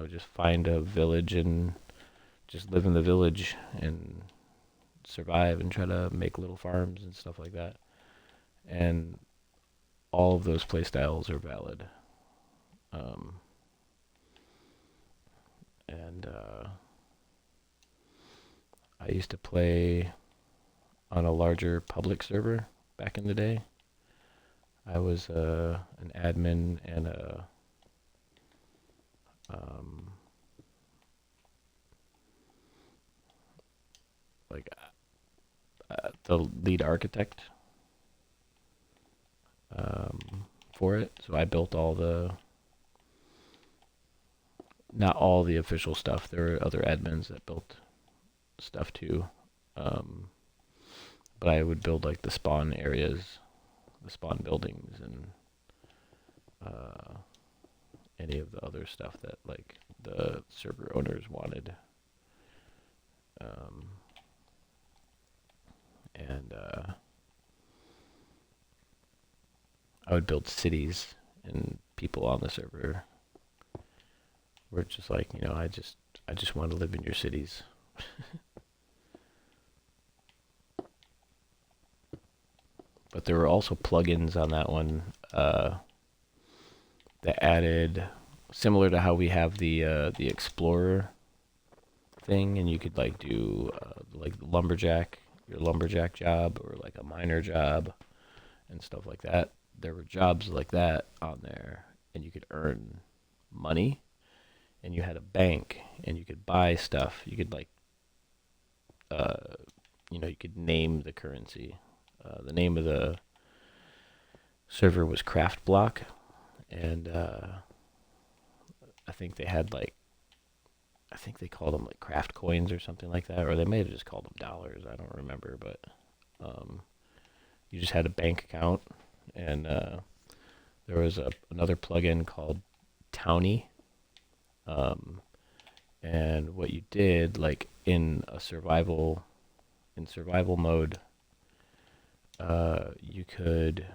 just find a village and just live in the village and survive and try to make little farms and stuff like that. And all of those play styles are valid. Um, and I used to play on a larger public server back in the day. I was an admin and um, like the lead architect um, for it. So I built not all the official stuff. There were other admins that built stuff too. Um, but I would build like the spawn areas, the spawn buildings, and any of the other stuff that like the server owners wanted. Um, and I would build cities, and people on the server were just like, I just want to live in your cities. But there were also plugins on that one that added, similar to how we have the Explorer thing, and you could like do like your lumberjack job, or like a miner job and stuff like that. There were jobs like that on there, and you could earn money, and you had a bank, and you could buy stuff. You could like, you could name the currency. The name of the server was Craft Block, and I think they had like, I think they called them like craft coins or something like that, or they may have just called them dollars. I don't remember, but you just had a bank account, and there was another plugin called Townie, and what you did, like in survival mode, you could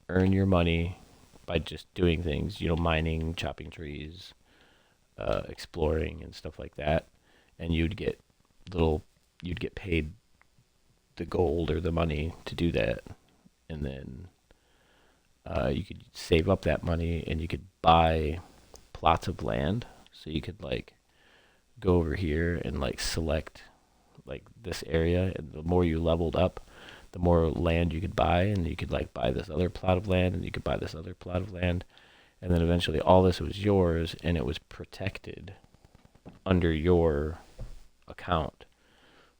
earn your money by just doing things, mining, chopping trees, exploring and stuff like that, and you'd get paid the gold or the money to do that, and then you could save up that money, and you could buy plots of land. So you could like go over here and like select like this area, and the more you leveled up, the more land you could buy, and you could like buy this other plot of land, and you could buy this other plot of land, and then eventually all this was yours, and it was protected under your account.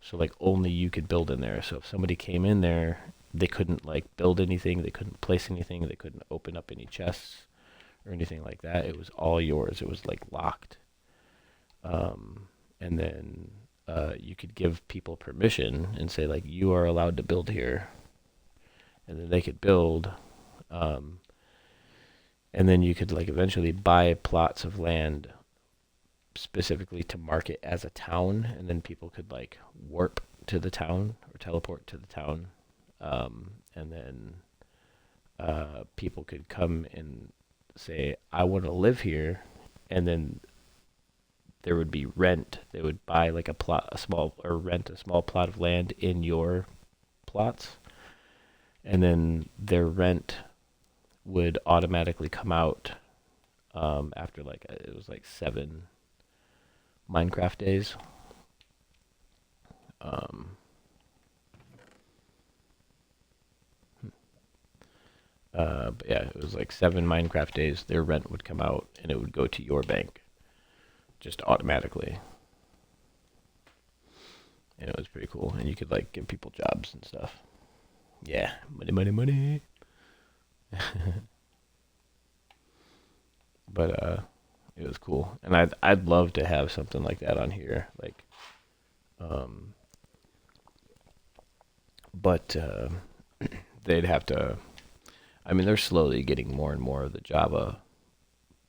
So like only you could build in there. So if somebody came in there, they couldn't like build anything, they couldn't place anything, they couldn't open up any chests or anything like that. It was all yours. It was like locked. And then you could give people permission and say like, you are allowed to build here, and then they could build. And then you could like eventually buy plots of land specifically to market as a town, and then people could like warp to the town or teleport to the town, and then people could come and say, I want to live here, and then there would be rent. They would buy like rent a small plot of land in your plots, and then their rent would automatically come out after like it was like 7 Minecraft days. But yeah, it was like 7 Minecraft days. Their rent would come out, and it would go to your bank just automatically. And it was pretty cool. And you could like give people jobs and stuff. Yeah, money, money, money. But it was cool, and I'd love to have something like that on here, like, but they'd have to. I mean, they're slowly getting more and more of the Java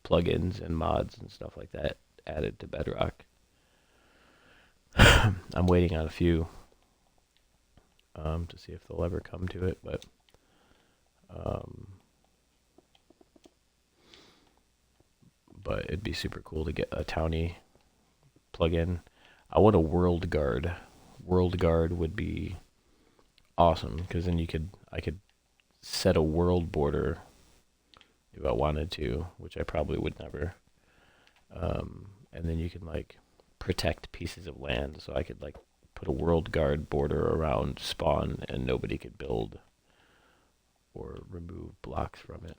plugins and mods and stuff like that added to Bedrock. I'm waiting on a few. to see if they'll ever come to it, but it'd be super cool to get a townie plugin. I want a world guard. World guard would be awesome because then I could set a world border if I wanted to, which I probably would never. And then you can like protect pieces of land, so I could like put a world guard border around spawn and nobody could build or remove blocks from it.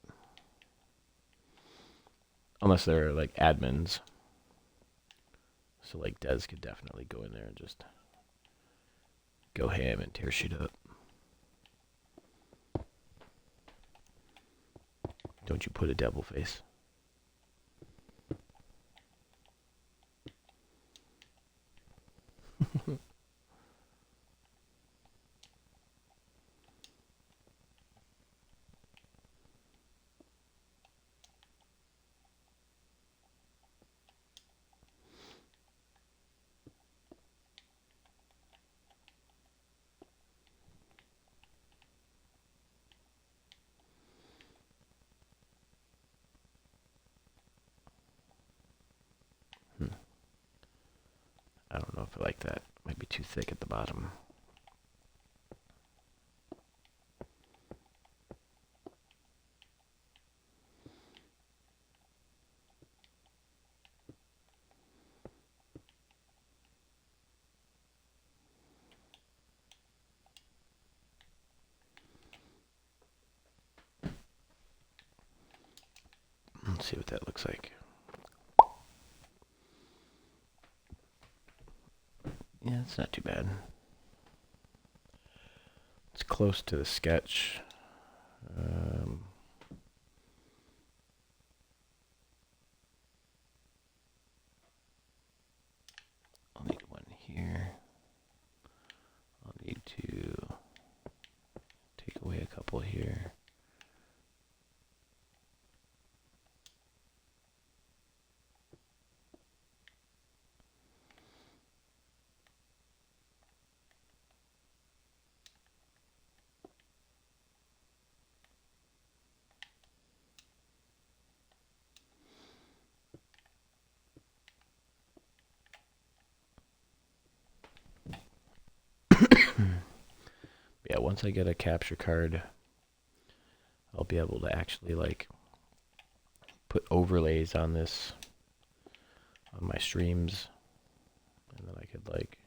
Unless they're like admins. So like Dez could definitely go in there and just go ham and tear shit up. Don't you put a devil face. I don't know if I like that. Might be too thick at the bottom. Let's see what that looks like. Yeah, it's not too bad. It's close to the sketch. I'll need one here. I'll need to take away a couple here. Yeah, once I get a capture card, I'll be able to actually like put overlays on this on my streams, and then I could like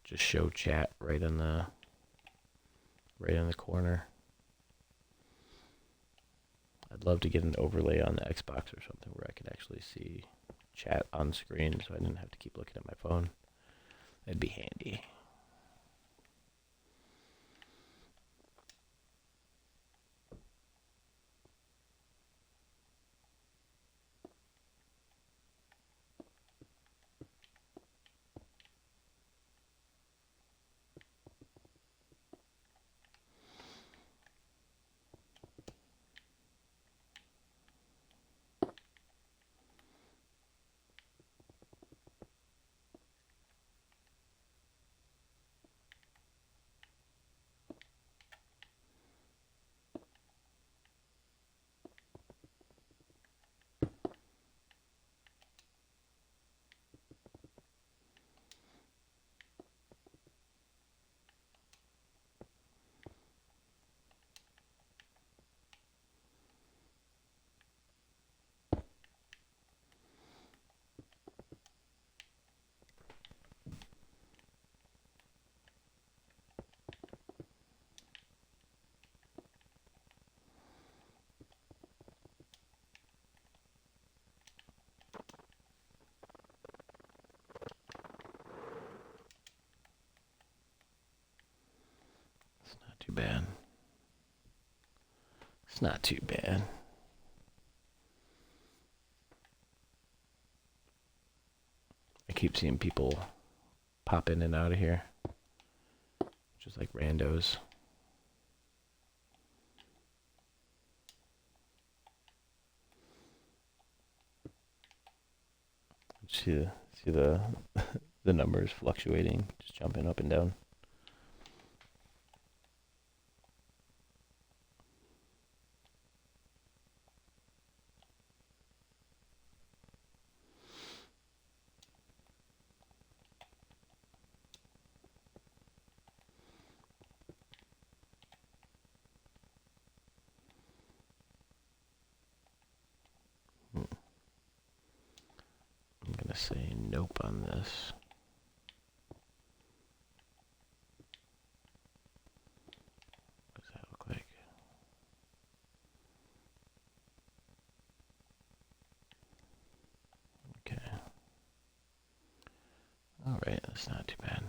just show chat right in the corner. I'd love to get an overlay on the Xbox or something where I could actually see chat on screen so I didn't have to keep looking at my phone. That'd be handy. Too bad. It's not too bad. I keep seeing people pop in and out of here. Just like randos. See the the numbers fluctuating, just jumping up and down. say nope on this. What does that look like? Okay. Alright, that's not too bad.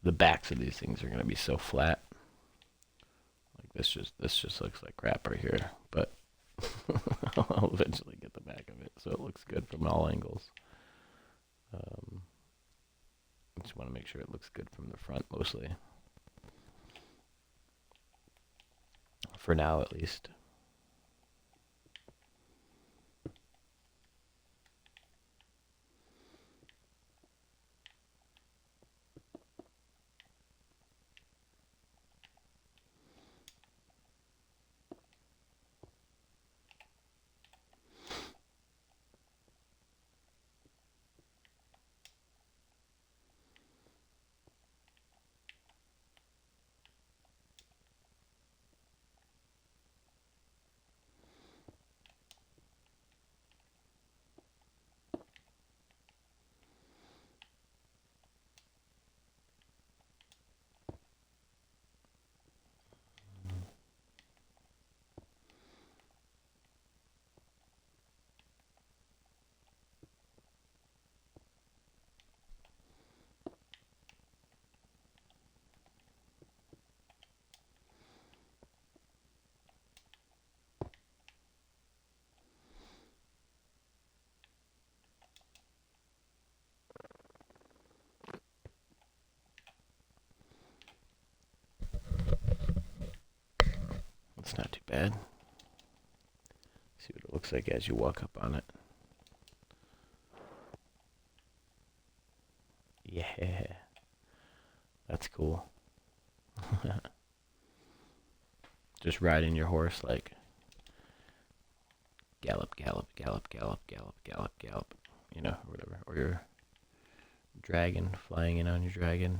The backs of these things are going to be so flat. Like this just looks like crap right here, but I'll eventually get the back of it so it looks good from all angles. I just want to make sure it looks good from the front mostly. For now, at least. It's not too bad. See what it looks like as you walk up on it. Yeah, that's cool. Just riding your horse like gallop, gallop, gallop, gallop, gallop, gallop, gallop, you know, or whatever. Or your dragon, flying in on your dragon.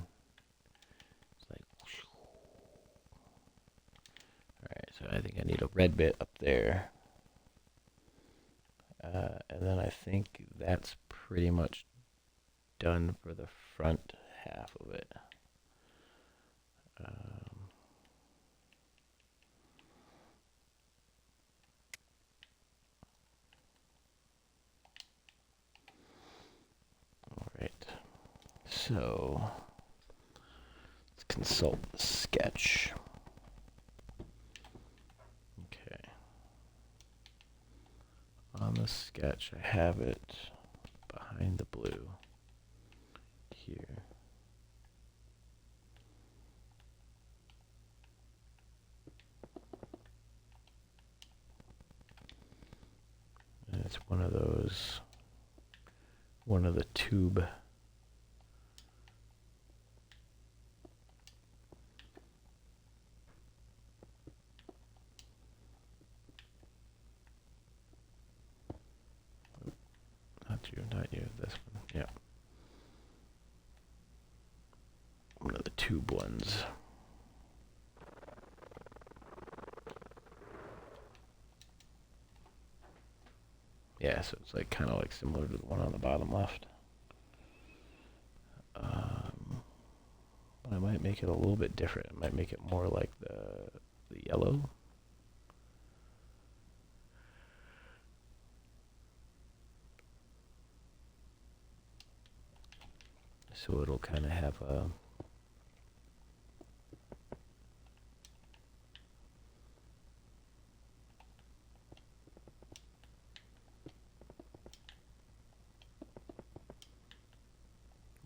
It's like, alright, so I think I need a red bit up there. And then I think that's pretty much done for the front half of it. Alright, so let's consult the sketch. Okay. On the sketch, I have it behind the blue here. And it's one of the tube. Not you, this one, yeah. One of the tube ones. Yeah, so it's like kind of like similar to the one on the bottom left. But I might make it a little bit different. I might make it more like the yellow. So it'll kind of have a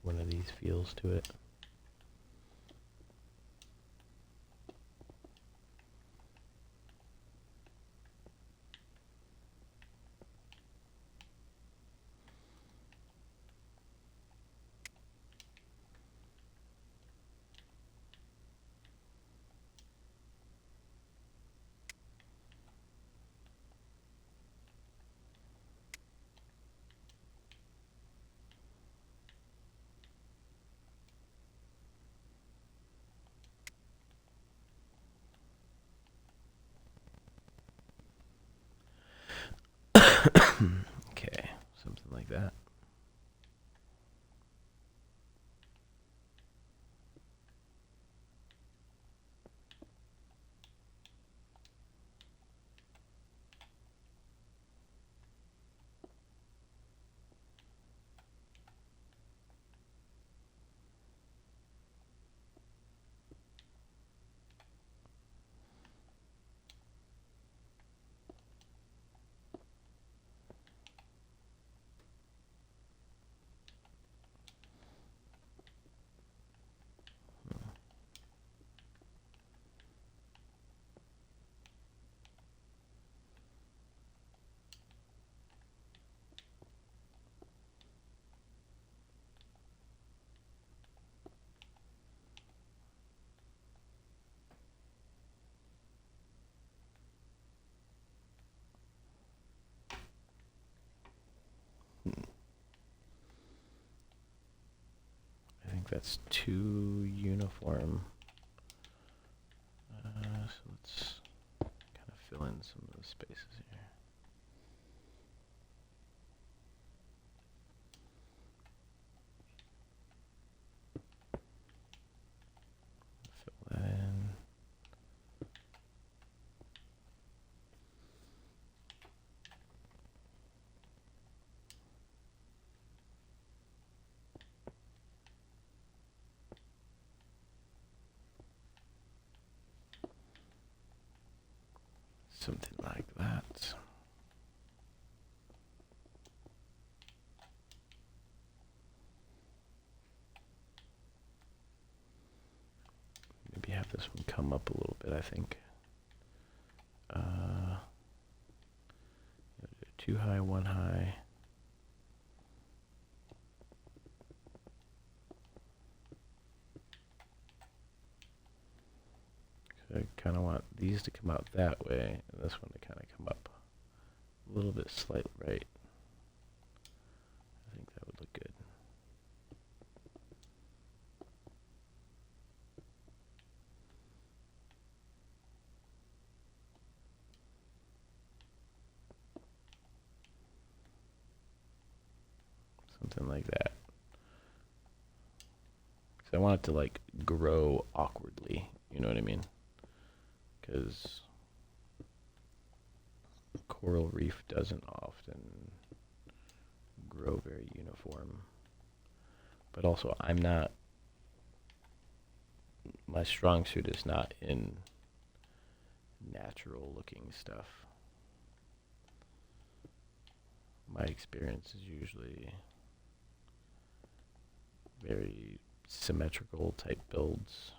one of these feels to it. think that's too uniform. So let's kind of fill in some of those spaces here. Fill that in. Something like that. Maybe have this one come up a little bit, I think. Two high, one high. So I kind of want these to come out that way, and this one to kind of come up a little bit slight right. I think that would look good. Something like that. Because I want it to like grow awkwardly, you know what I mean? Because coral reef doesn't often grow very uniform. But also my strong suit is not in natural looking stuff. My experience is usually very symmetrical type builds.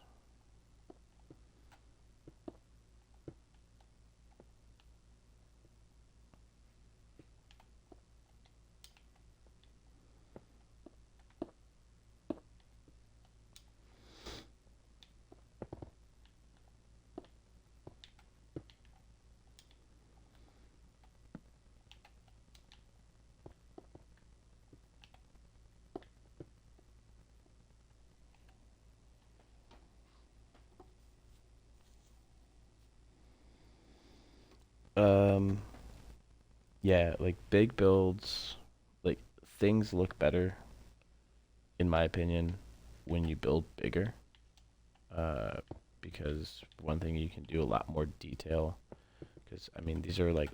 Yeah, like big builds, like things look better, in my opinion, when you build bigger. Because one thing you can do a lot more detail. Because I mean, these are like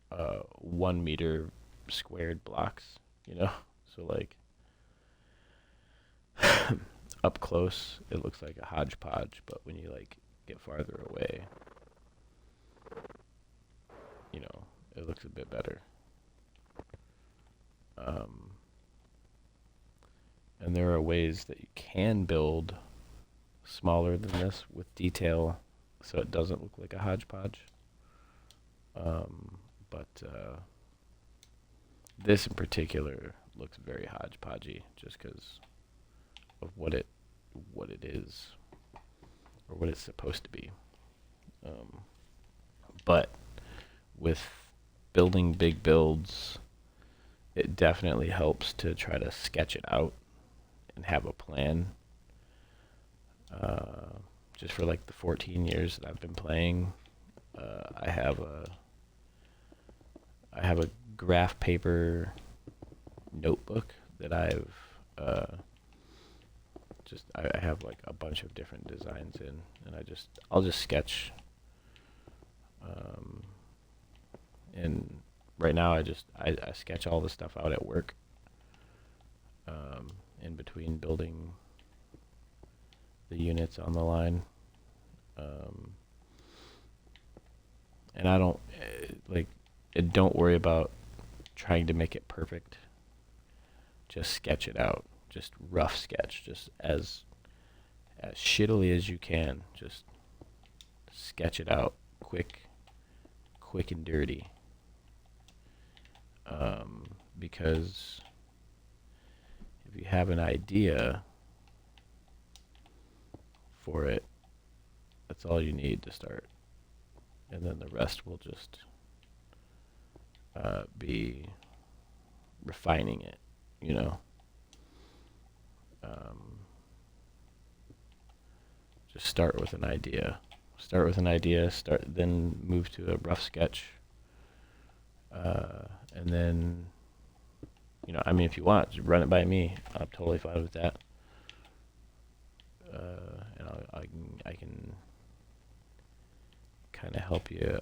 1 meter squared blocks, you know. So like up close, it looks like a hodgepodge, but when you like get farther away, you know, it looks a bit better. And there are ways that you can build smaller than this with detail so it doesn't look like a hodgepodge. But this in particular looks very hodgepodgey just because of what it is or what it's supposed to be. But with building big builds, it definitely helps to try to sketch it out and have a plan. Just for like the 14 years that I've been playing, I have a graph paper notebook that I have like a bunch of different designs in, and I'll just sketch. And right now I sketch all the stuff out at work, in between building the units on the line. And I don't don't worry about trying to make it perfect. Just sketch it out. Just rough sketch. Just as shittily as you can. Just sketch it out quick and dirty. Because if you have an idea for it, that's all you need to start. And then the rest will just be refining it, you know. Just start with an idea. Then move to a rough sketch. And then, I mean, if you want, just run it by me. I'm totally fine with that. And I can kind of help you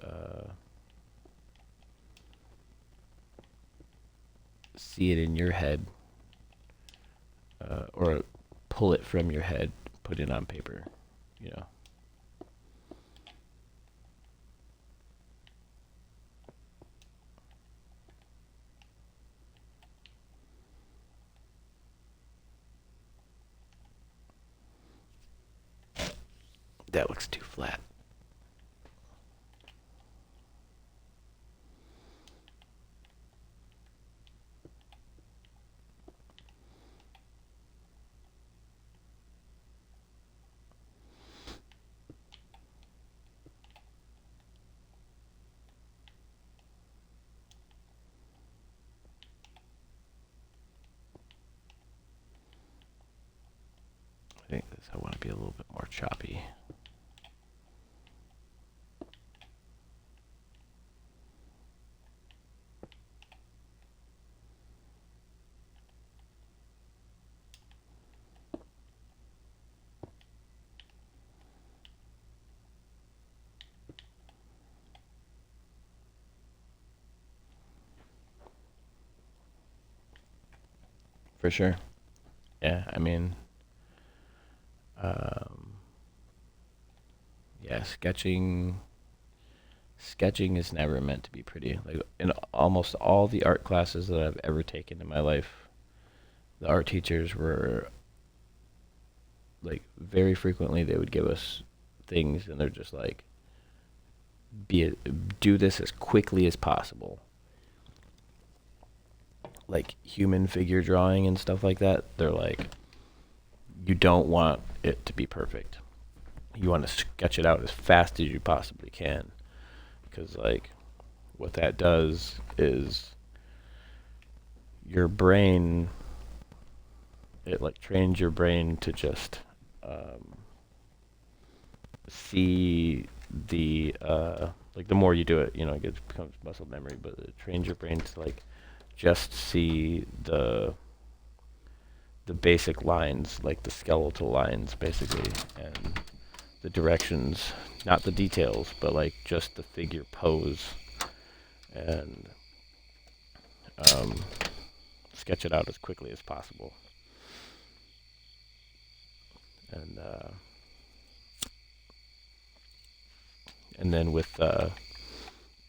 see it in your head, or pull it from your head, put it on paper, That looks too flat. I think I want to be a little bit more choppy. For sure. Yeah, I mean, yeah, sketching is never meant to be pretty. Like in almost all the art classes that I've ever taken in my life, the art teachers were like, very frequently they would give us things and they're just like, do this as quickly as possible. Like human figure drawing and stuff like that, they're like, you don't want it to be perfect. You want to sketch it out as fast as you possibly can. Because, like, what that does is your brain, it, like, trains your brain to just see the, like, the more you do it, it becomes muscle memory, but it trains your brain to, like, just see the basic lines, like the skeletal lines, basically, and the directions, not the details, but like just the figure pose, and sketch it out as quickly as possible. And then with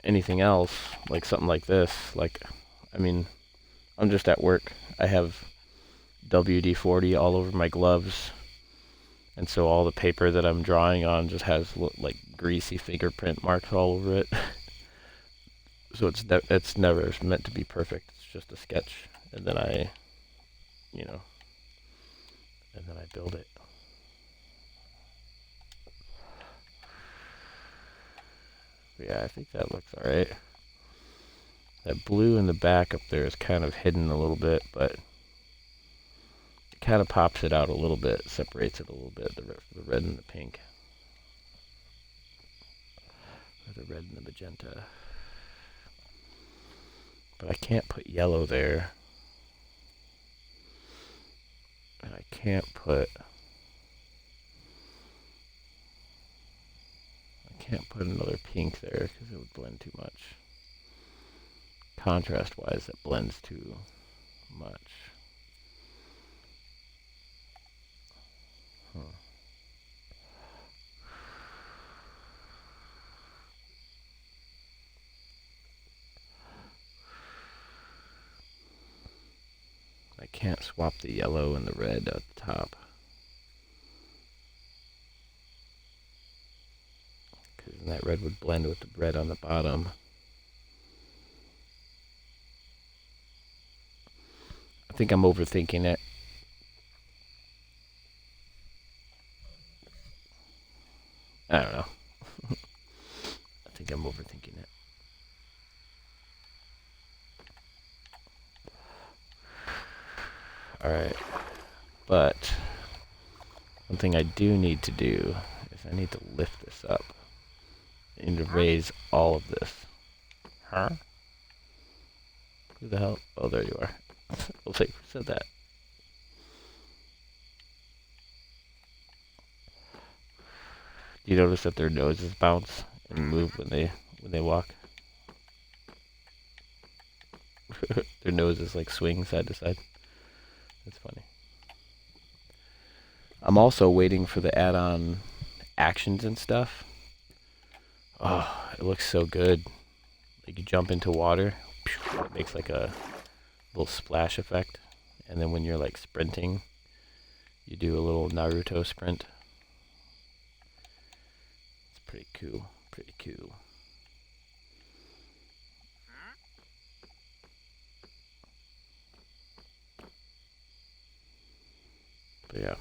anything else, like something like this, like, I mean, I'm just at work. I have WD-40 all over my gloves, and so all the paper that I'm drawing on just has like greasy fingerprint marks all over it. So it's never meant to be perfect. It's just a sketch, and then I build it. Yeah, I think that looks alright. That blue in the back up there is kind of hidden a little bit, but it kind of pops it out a little bit, separates it a little bit, the red and the pink. Or the red and the magenta. But I can't put yellow there. And I can't put another pink there because it would blend too much. Contrast-wise, that blends too much. I can't swap the yellow and the red at the top. Because then that red would blend with the red on the bottom. I think I'm overthinking it. I don't know. I think I'm overthinking it. Alright. But one thing I do need to do I need to lift this up. I need to raise all of this. Huh? Who the hell? Oh, there you are. Who said that? Do you notice that their noses bounce and move when they walk? Their noses like swing side to side. That's funny. I'm also waiting for the add-on actions and stuff. Oh, it looks so good. Like you jump into water, it makes like a little splash effect. And then when you're like sprinting, you do a little Naruto sprint. It's pretty cool. Pretty cool. But yeah.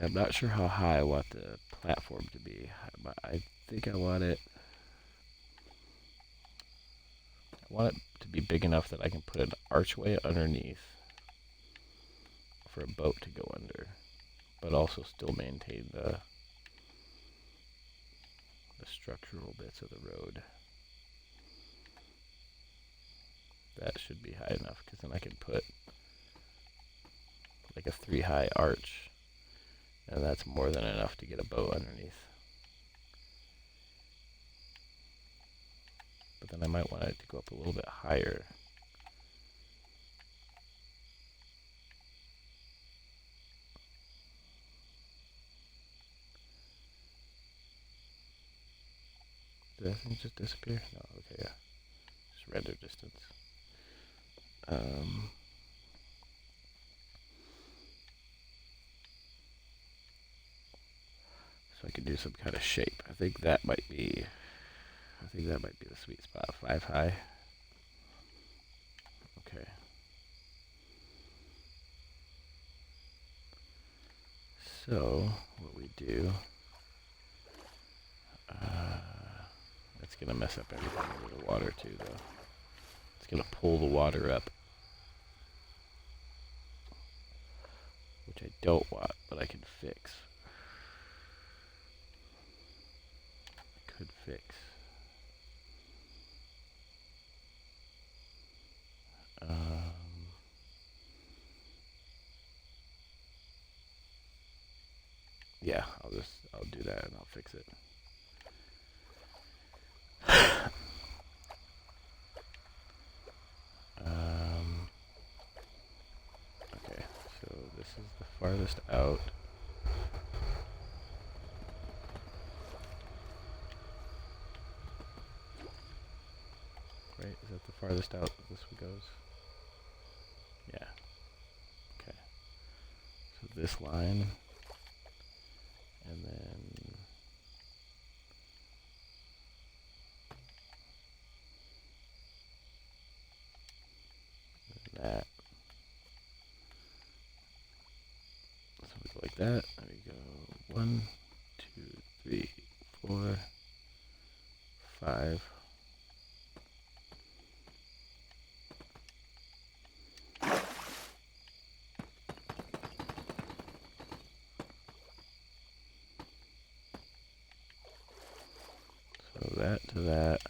I'm not sure how high I want the platform to be, but I think I want it to be big enough that I can put an archway underneath for a boat to go under, but also still maintain the structural bits of the road. That should be high enough, because then I can put like a 3-high arch, and that's more than enough to get a boat underneath. But then I might want it to go up a little bit higher. Did that thing just disappear? No, okay, yeah. Just render distance. So I can do some kind of shape. I think that might be the sweet spot. 5 high. Okay. So what we do, that's gonna mess up everything over the water too, though. It's gonna pull the water up, which I don't want, but I can fix. I could fix. Yeah, I'll do that and I'll fix it. Okay, so this is the farthest out. Right, is that the farthest out that this one goes? Yeah. Okay. So this line, and then that. So we go like that. There we go. 1, 2, 3, 4, 5. So that to that.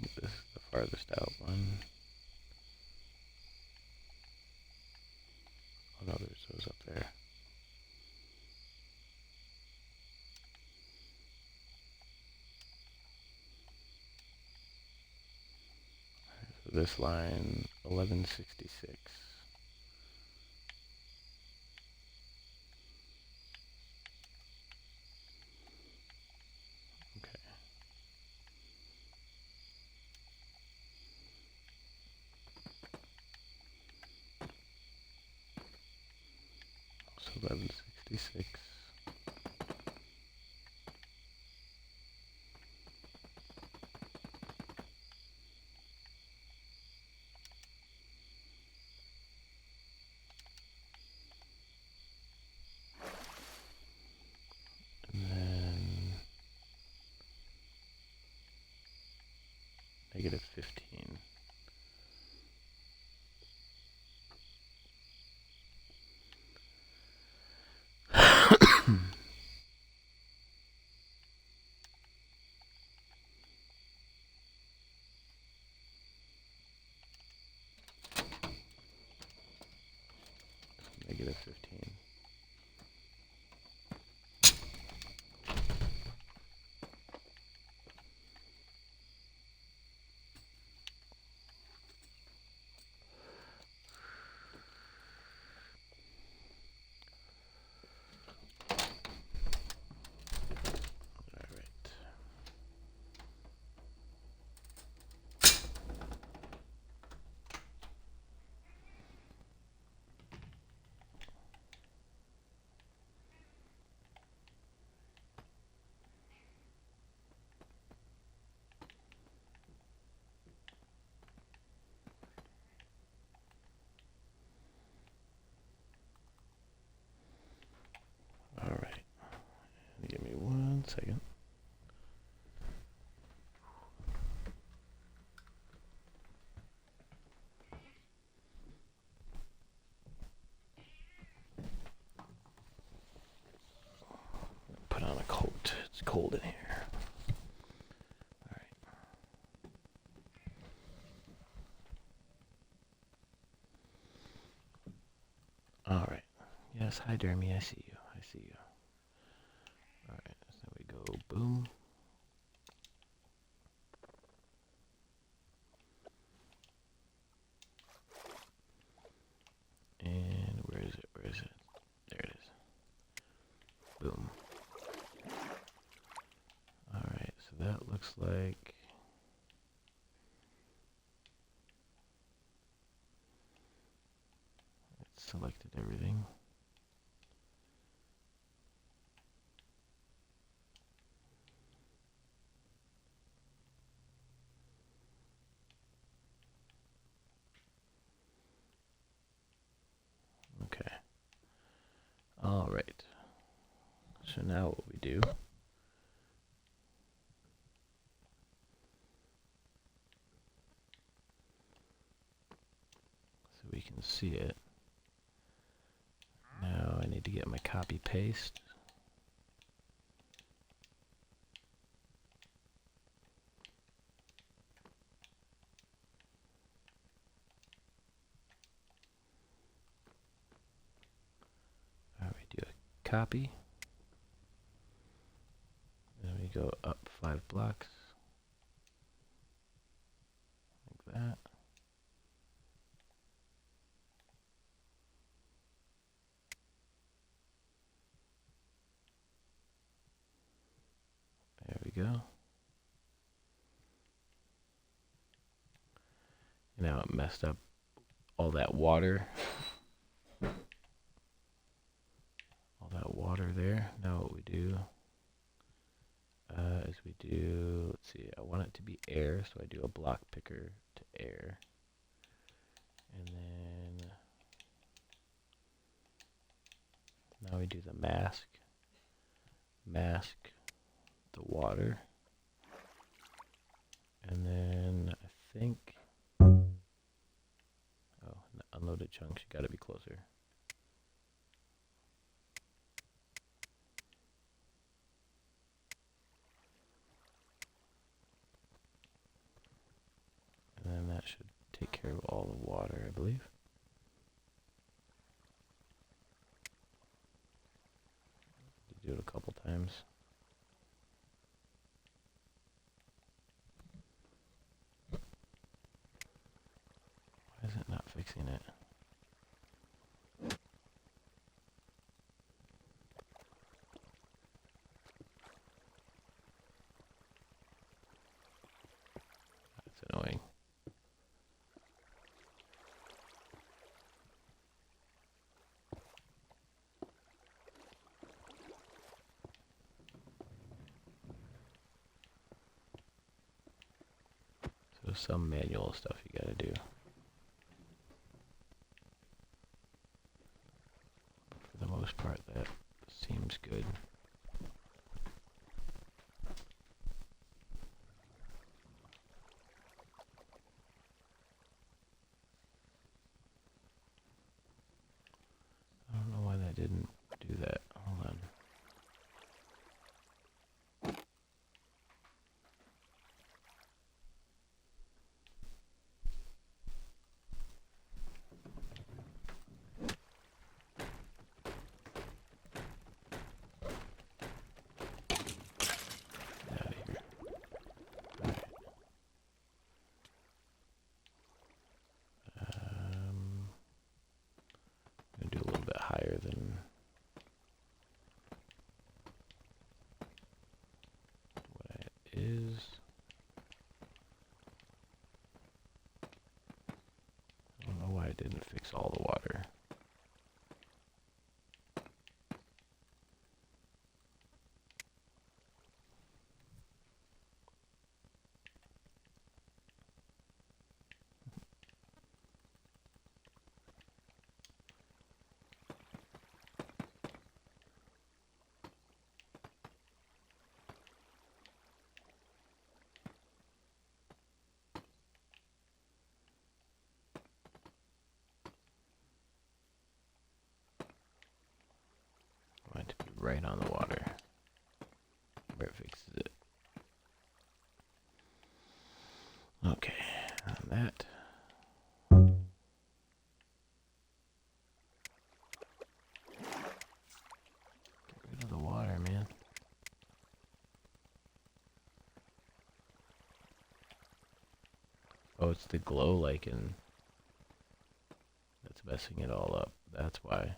I think this is the farthest out one. Oh no, there's those up there. So this line, 1166. Okay. So 1166. negative 15. Negative 15. All right. Give me 1 second. Put on a coat. It's cold in here. All right. Yes, hi, Dermy. I see you. I see you. All right. So we go boom. And where is it? Where is it? There it is. Boom. All right. So that looks like it's selected everything. Okay. All right. So now what we do, so we can see it. Now I need to get my copy paste. All right, we do a copy. Then we go up 5 blocks. Like that. There we go. Now it messed up all that water. All that water there. Now what we do is we do, let's see, I want it to be air, so I do a block picker to air. And then now we do the mask. Mask the water. And then I think, oh, unloaded chunks, you gotta be closer. And then that should take care of all the water, I believe. Do it a couple times. Why is it not fixing it? That's annoying. So some manual stuff you gotta do. For the most part, that seems good. didn't do that. Hold on. Get out of here. All right. I'm gonna do a little bit higher than what it is. I don't know why I didn't fix all the water. I want it to be right on the water where it fixes it. Okay, and that. Get rid of the water, man. Oh, it's the glow lichen that's messing it all up. That's why.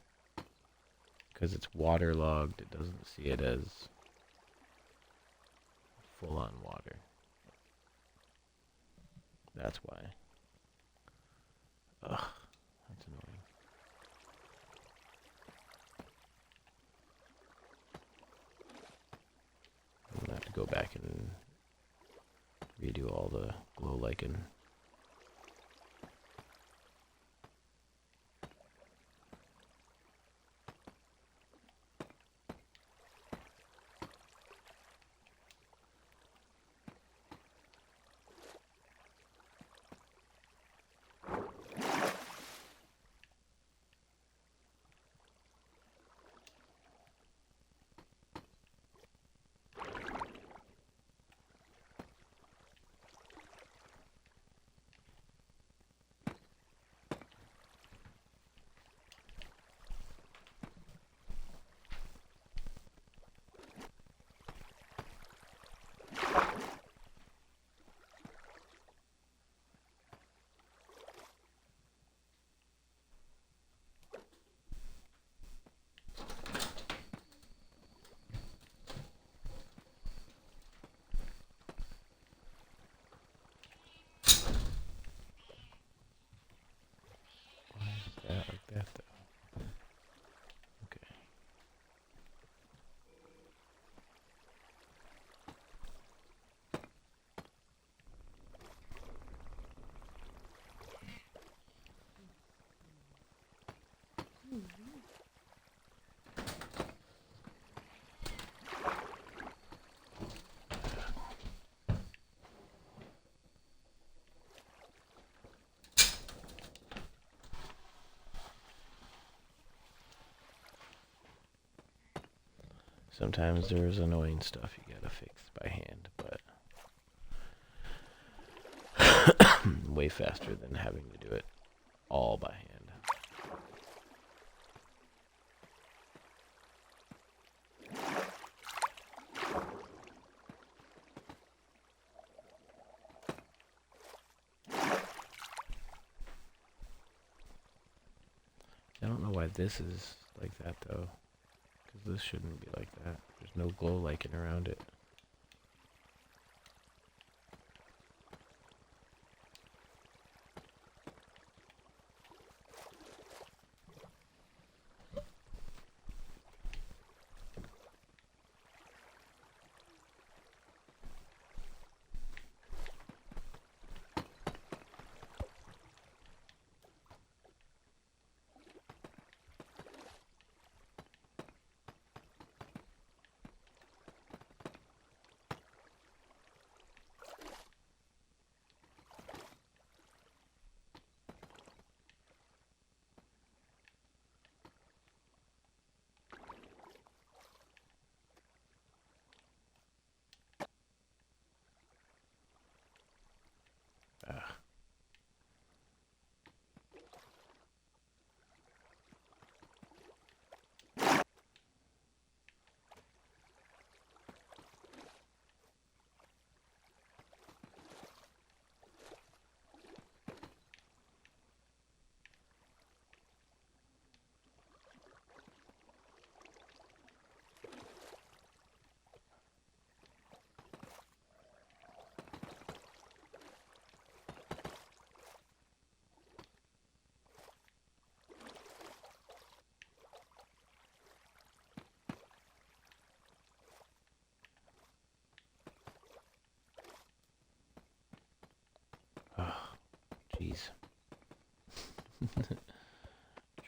Because it's waterlogged, it doesn't see it as full on water. That's why. Ugh, that's annoying. I'm gonna have to go back and redo all the glow lichen. Like that though. Okay. Sometimes there's annoying stuff you gotta fix by hand, but way faster than having to do it all by hand. I don't know why this is like that though, because this shouldn't be like that. There's no glow lichen around it.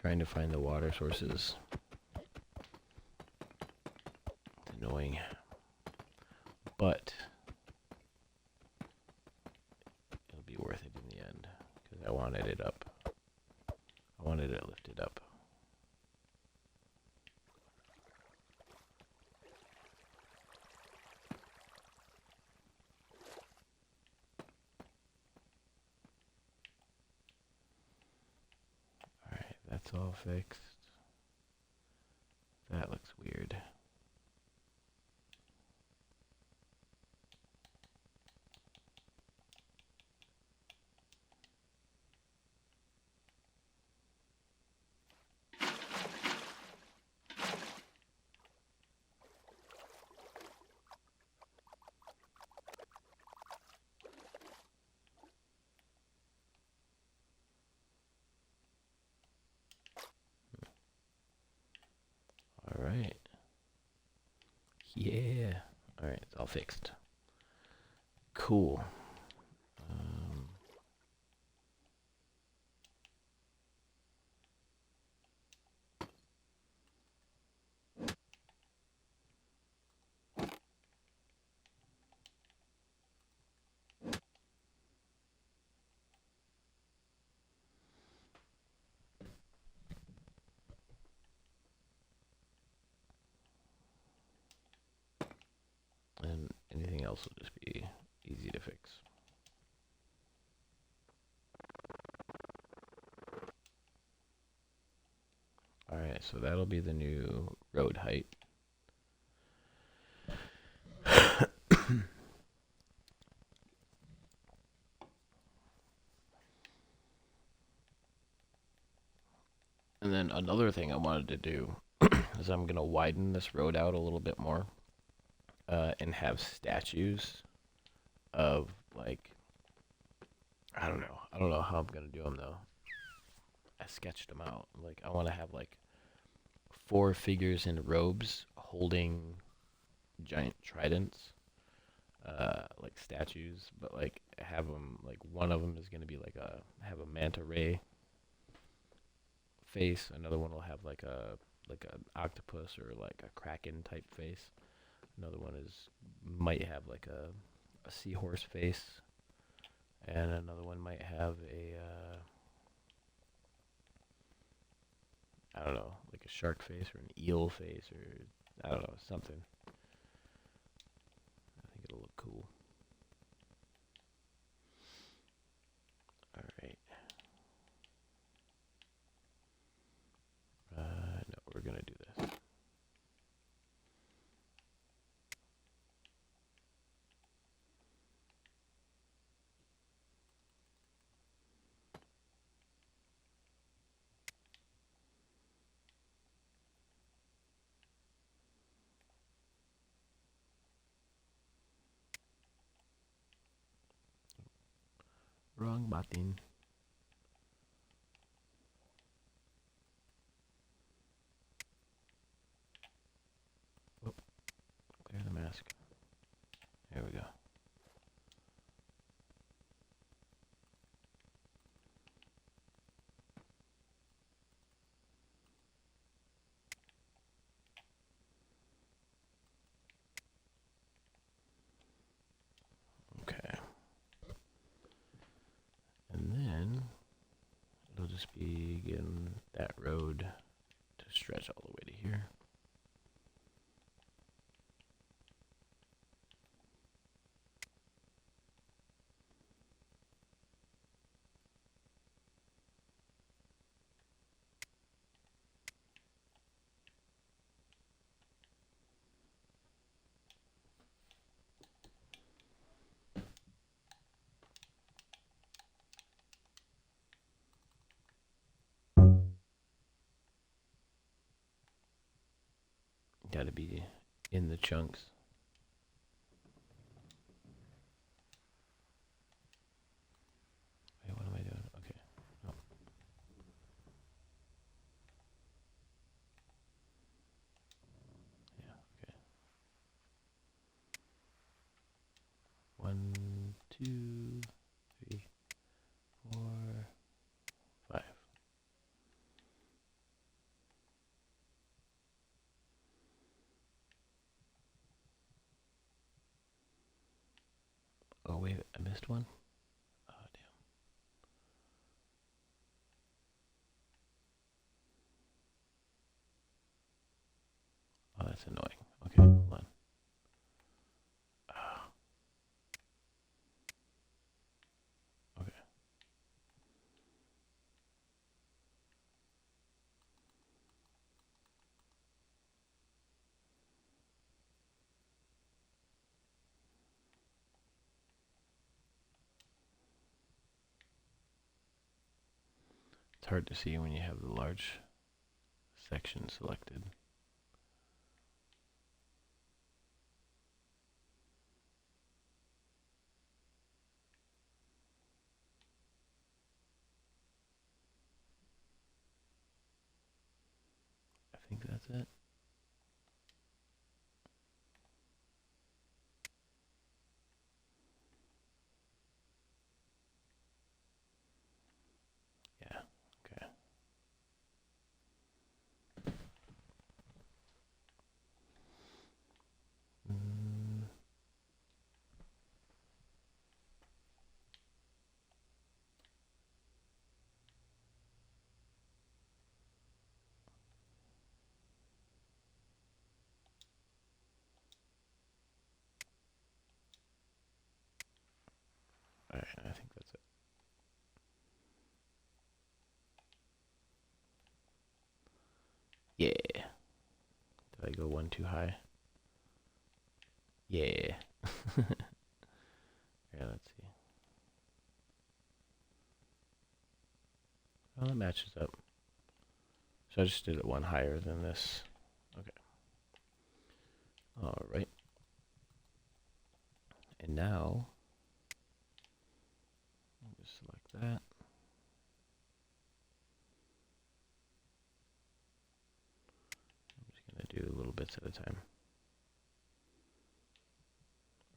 Trying to find the water sources. It's annoying. But it'll be worth it in the end. Because I wanted it up. I wanted it lifted up. Alright, that's all fixed. That looks weird. Alright. Yeah. Alright, it's all fixed. Cool. And anything else will just be easy to fix. Alright, so that'll be the new road height. And then another thing I wanted to do is I'm going to widen this road out a little bit more and have statues of, like, I don't know how I'm going to do them, though. I sketched them out. Like, I want to have, like, 4 figures in robes holding giant tridents, like statues, but, like, have them, like, one of them is going to be, like, have a manta ray face. Another one will have like an octopus or like a kraken type face. Another one might have like a seahorse face, and another one might have a I don't know, like a shark face or an eel face, or I don't know, something. I think it'll look cool. All right. No, we're gonna do this. Wrong button. Oh, clear the mask. There we go. Okay. And then it'll just be getting that road to stretch all the way to here. Got to be in the chunks. Wait, what am I doing? Okay. Oh. Yeah, okay. 1, 2, 3, 4, 5. wait, I missed one? Oh, damn. Oh, that's annoying. Okay, hold on. Oh. Okay. It's hard to see when you have the large section selected. I think that's it. Yeah, okay. Alright, I think that's it. Yeah. Did I go one too high? Yeah. Yeah, let's see. Well, it matches up. So I just did it one higher than this. Okay. Alright. And now, I'll just select that. I'm just going to do little bits at a time.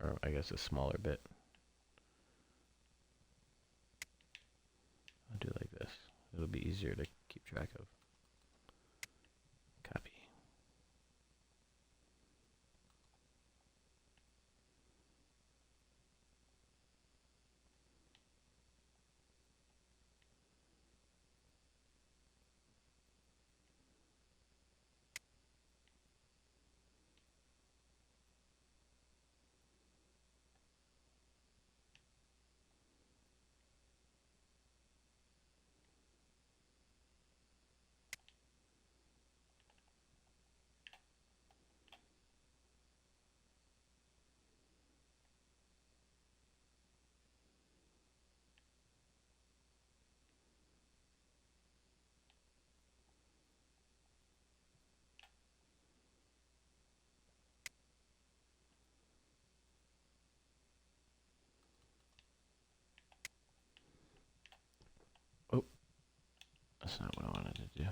Or I guess a smaller bit. I'll do it like this. It'll be easier to keep track of. Copy. Oh, that's not what I wanted to do.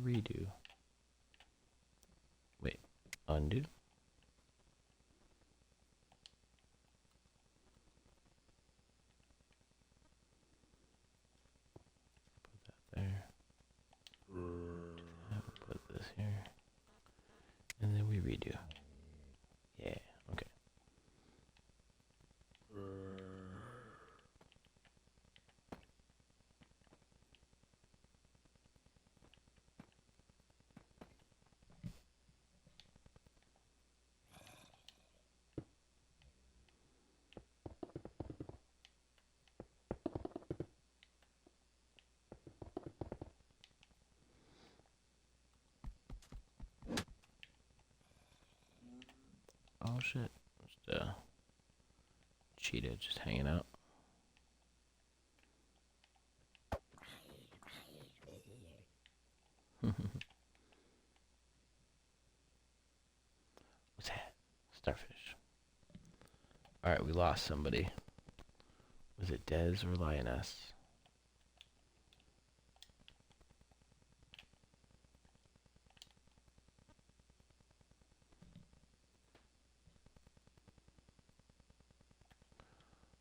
Redo. Wait, undo. Put that there. Put this here. And then we redo. Yeah, okay. Oh shit. Just cheetah just hanging out. What's that? Starfish. Alright, we lost somebody. Was it Dez or Lioness?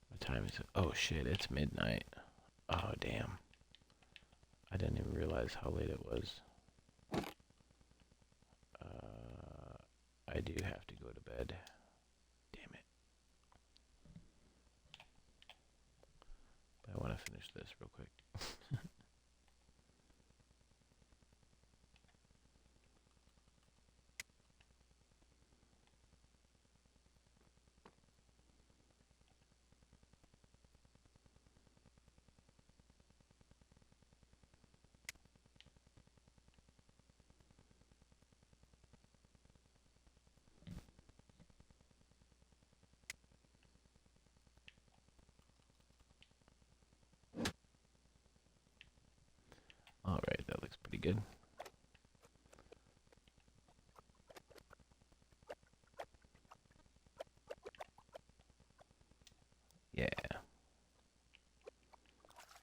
What time is it? Oh shit, it's midnight. Oh damn. I didn't even realize how late it was. I do have to go to bed. Damn it. But I want to finish this real quick. Alright, that looks pretty good. Yeah.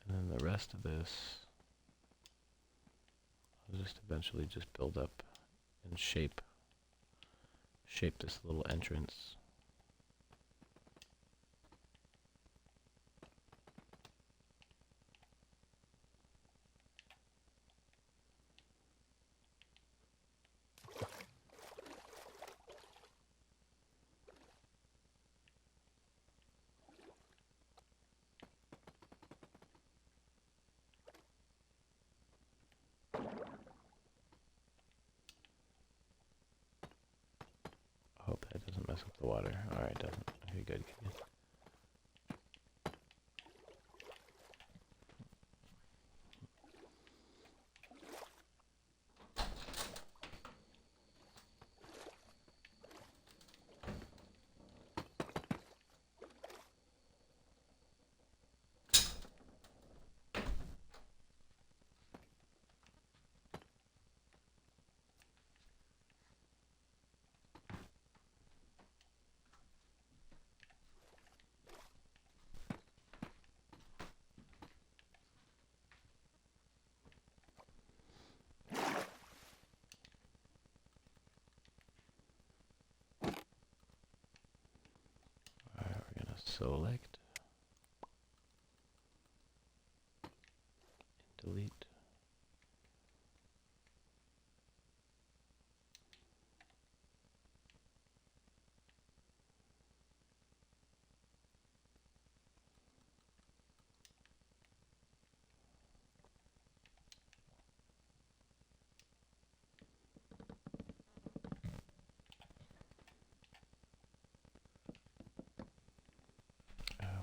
And then the rest of this, I'll just eventually just build up and shape this little entrance. I hope that doesn't mess up the water. Alright, it doesn't. Okay, good. Alright, we're gonna select and delete.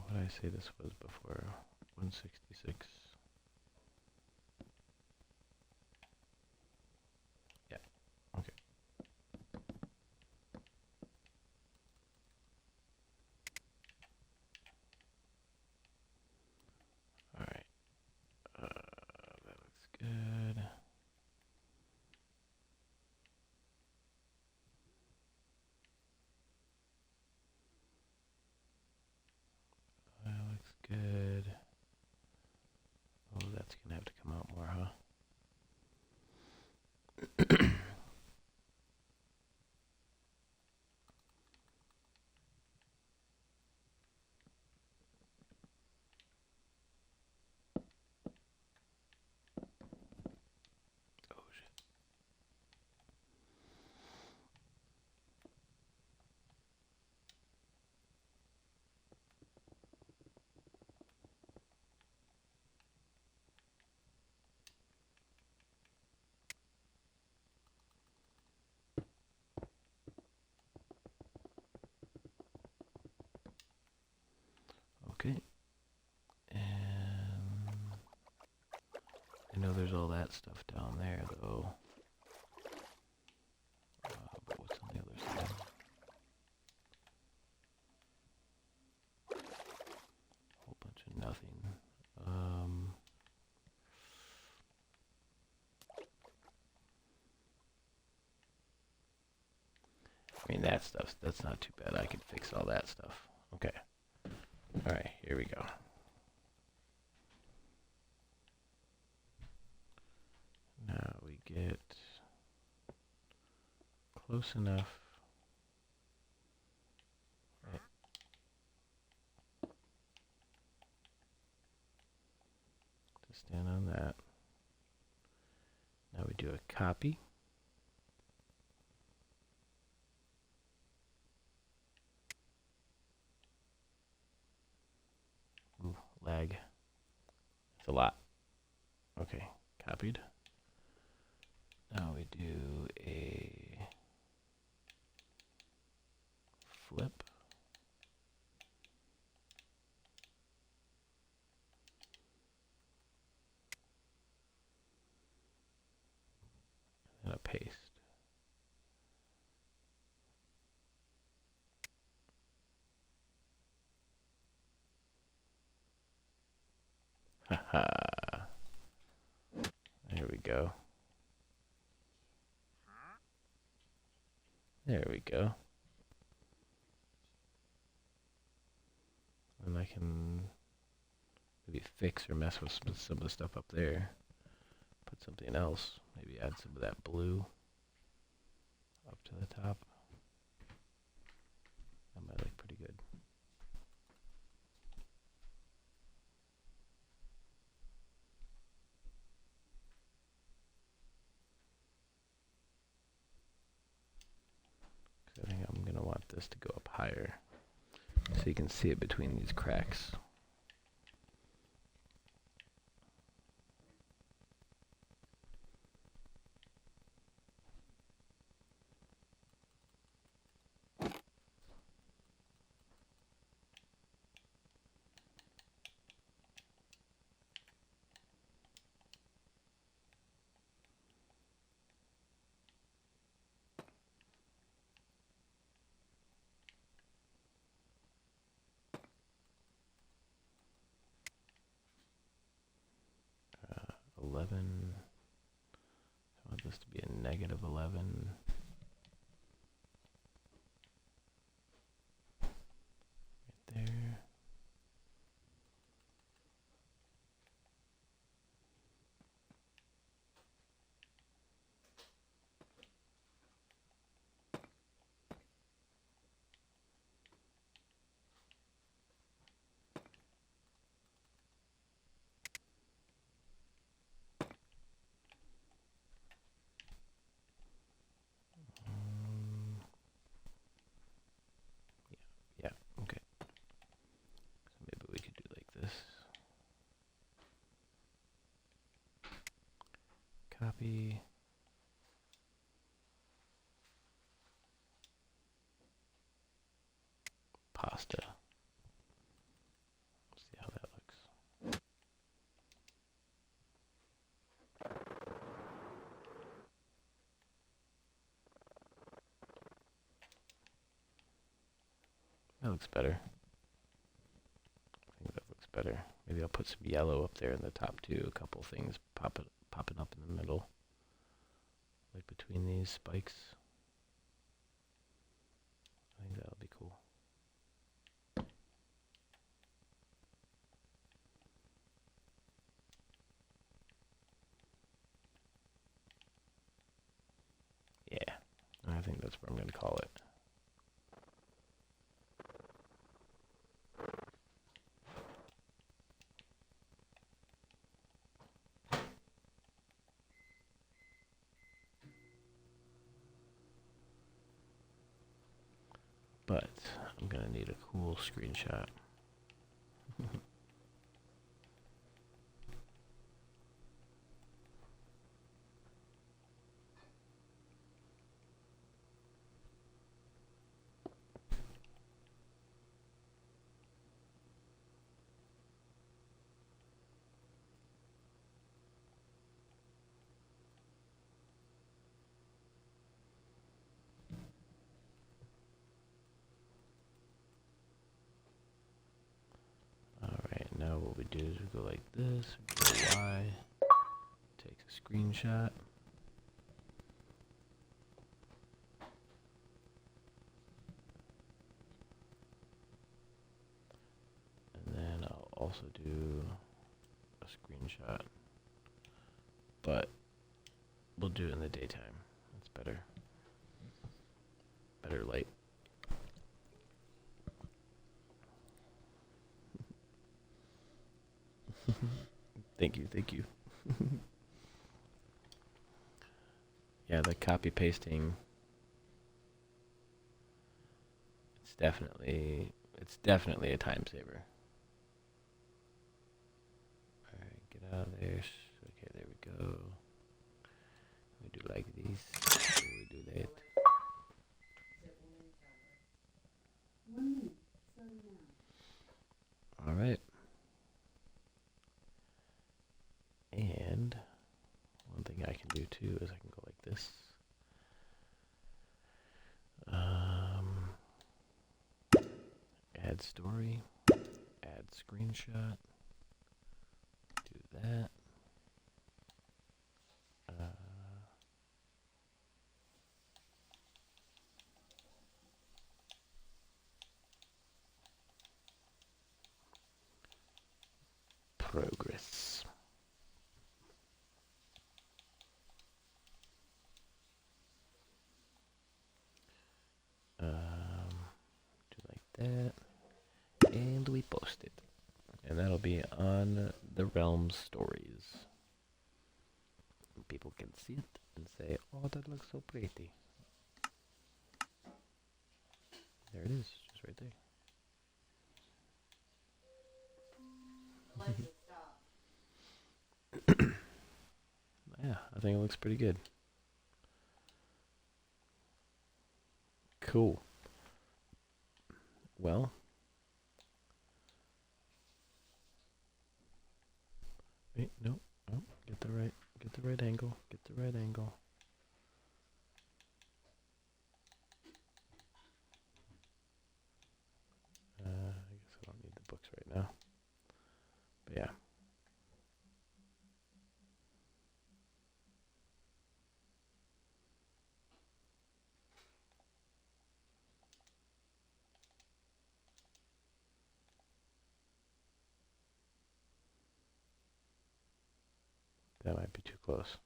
What did I say this was before? 166. Yeah, okay. Alright. That looks good. That looks good. Oh, that's gonna have to come out more, huh? Oh shit. Okay. And I know there's all that stuff down there though. But what's on the other side? Whole bunch of nothing. I mean that stuff, that's not too bad. I can fix all that stuff. Okay. Alright, here we go. Now we get close enough. Right. To stand on that. do a copy. Ooh, lag. It's a lot. Okay, copied. Now we do a flip. And a paste. Haha. There we go. There we go. And I can maybe fix or mess with some of the stuff up there. Put something else. Maybe add some of that blue up to the top. That might look pretty good. I think I'm going to want this to go up higher so you can see it between these cracks. Uh, 11. I want this to be a negative 11. Right there. Yeah, okay. So maybe we could do like this. Copy. Pasta. See how that looks. That looks better. I think that looks better. Maybe I'll put some yellow up there in the top too. A couple things popping up in the middle, like between these spikes. I think that'll be cool. Yeah, I think that's what I'm going to call it. But I'm going to need a cool screenshot. Alright, now what we do is we go like this, we go Y, takes a screenshot. And then I'll also do a screenshot. But we'll do it in the daytime. That's better. Better light. Thank you, thank you. Yeah, the copy pasting. It's definitely a time saver. Alright, get out of there. Okay, there we go. We do like these. We do that. Alright. And one thing I can do too is I can go like this. Add story, add screenshot, do that. Progress. Do like that. And we post it. And that'll be on the Realm Stories. And people can see it and say, oh, that looks so pretty. There it is, just right there. Yeah, I think it looks pretty good. Cool. Well, wait, no, oh, get the right angle, get the right angle. I guess I don't need the books right now. But yeah. That might be too close.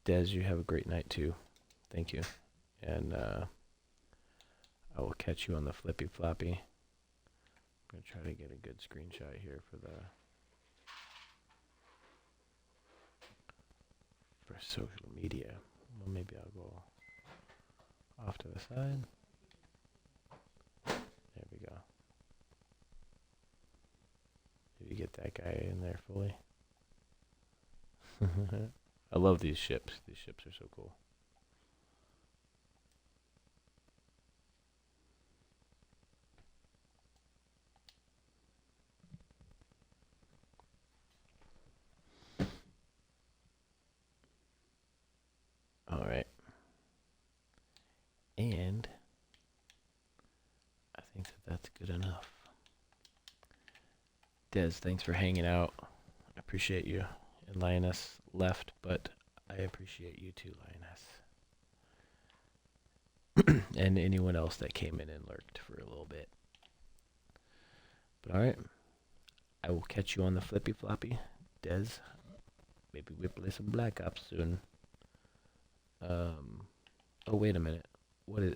Des, you have a great night too. Thank you. And I will catch you on the flippy floppy. I'm going to try to get a good screenshot here for social media. Well, maybe I'll go off to the side. There we go. Did you get that guy in there fully? I love these ships. These ships are so cool. All right. And I think that's good enough. Des, thanks for hanging out. I appreciate you. And Lioness left, but I appreciate you too, Lioness. And anyone else that came in and lurked for a little bit. But alright. I will catch you on the flippy floppy. Des, maybe we'll play some Black Ops soon. Oh, wait a minute. What is...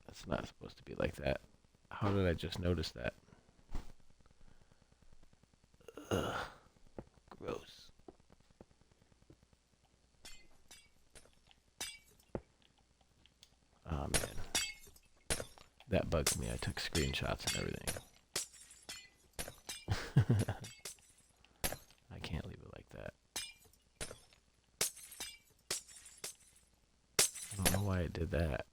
That's not supposed to be like that. How did I just notice that? Ugh. Gross. Oh, man. That bugs me. I took screenshots and everything. I can't leave it like that. I don't know why it did that.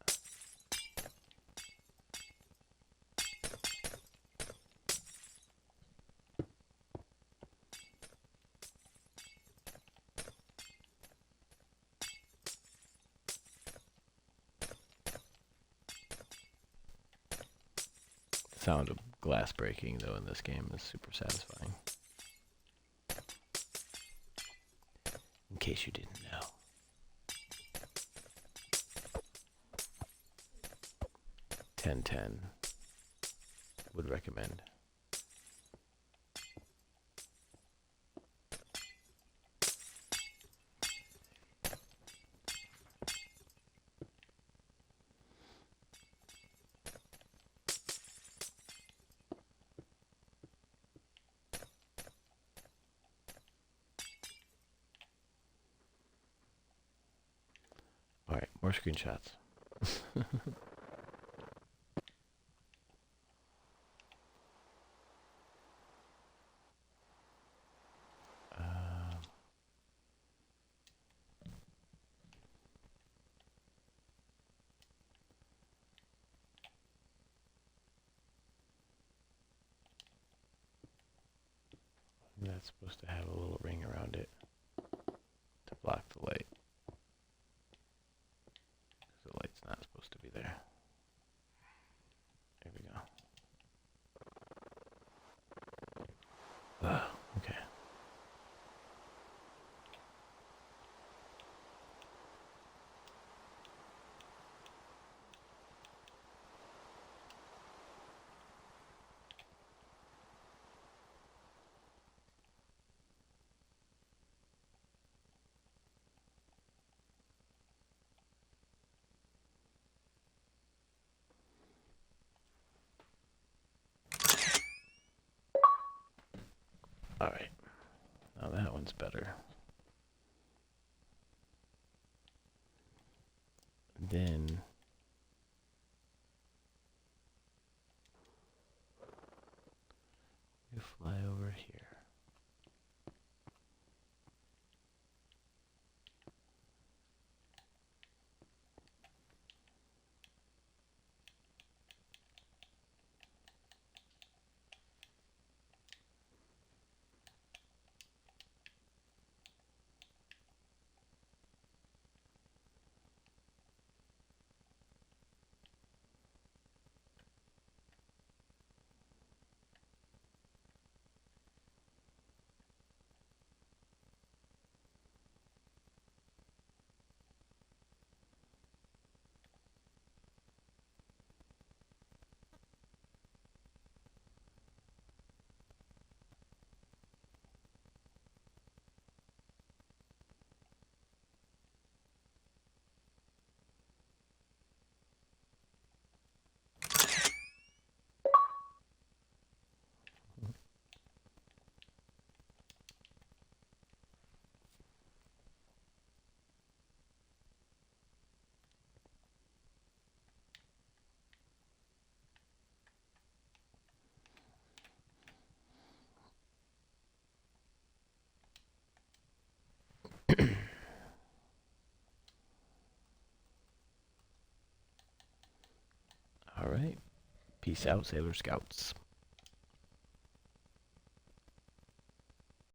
The sound of glass breaking, though, in this game is super satisfying. In case you didn't know. $10.10 would recommend. Alright, more screenshots. That's supposed to have a little ring around it to block the light. Because the light's not supposed to be there. There we go. Okay. Alright. Now that one's better. Then you fly over here. Alright. Peace out, Sailor Scouts.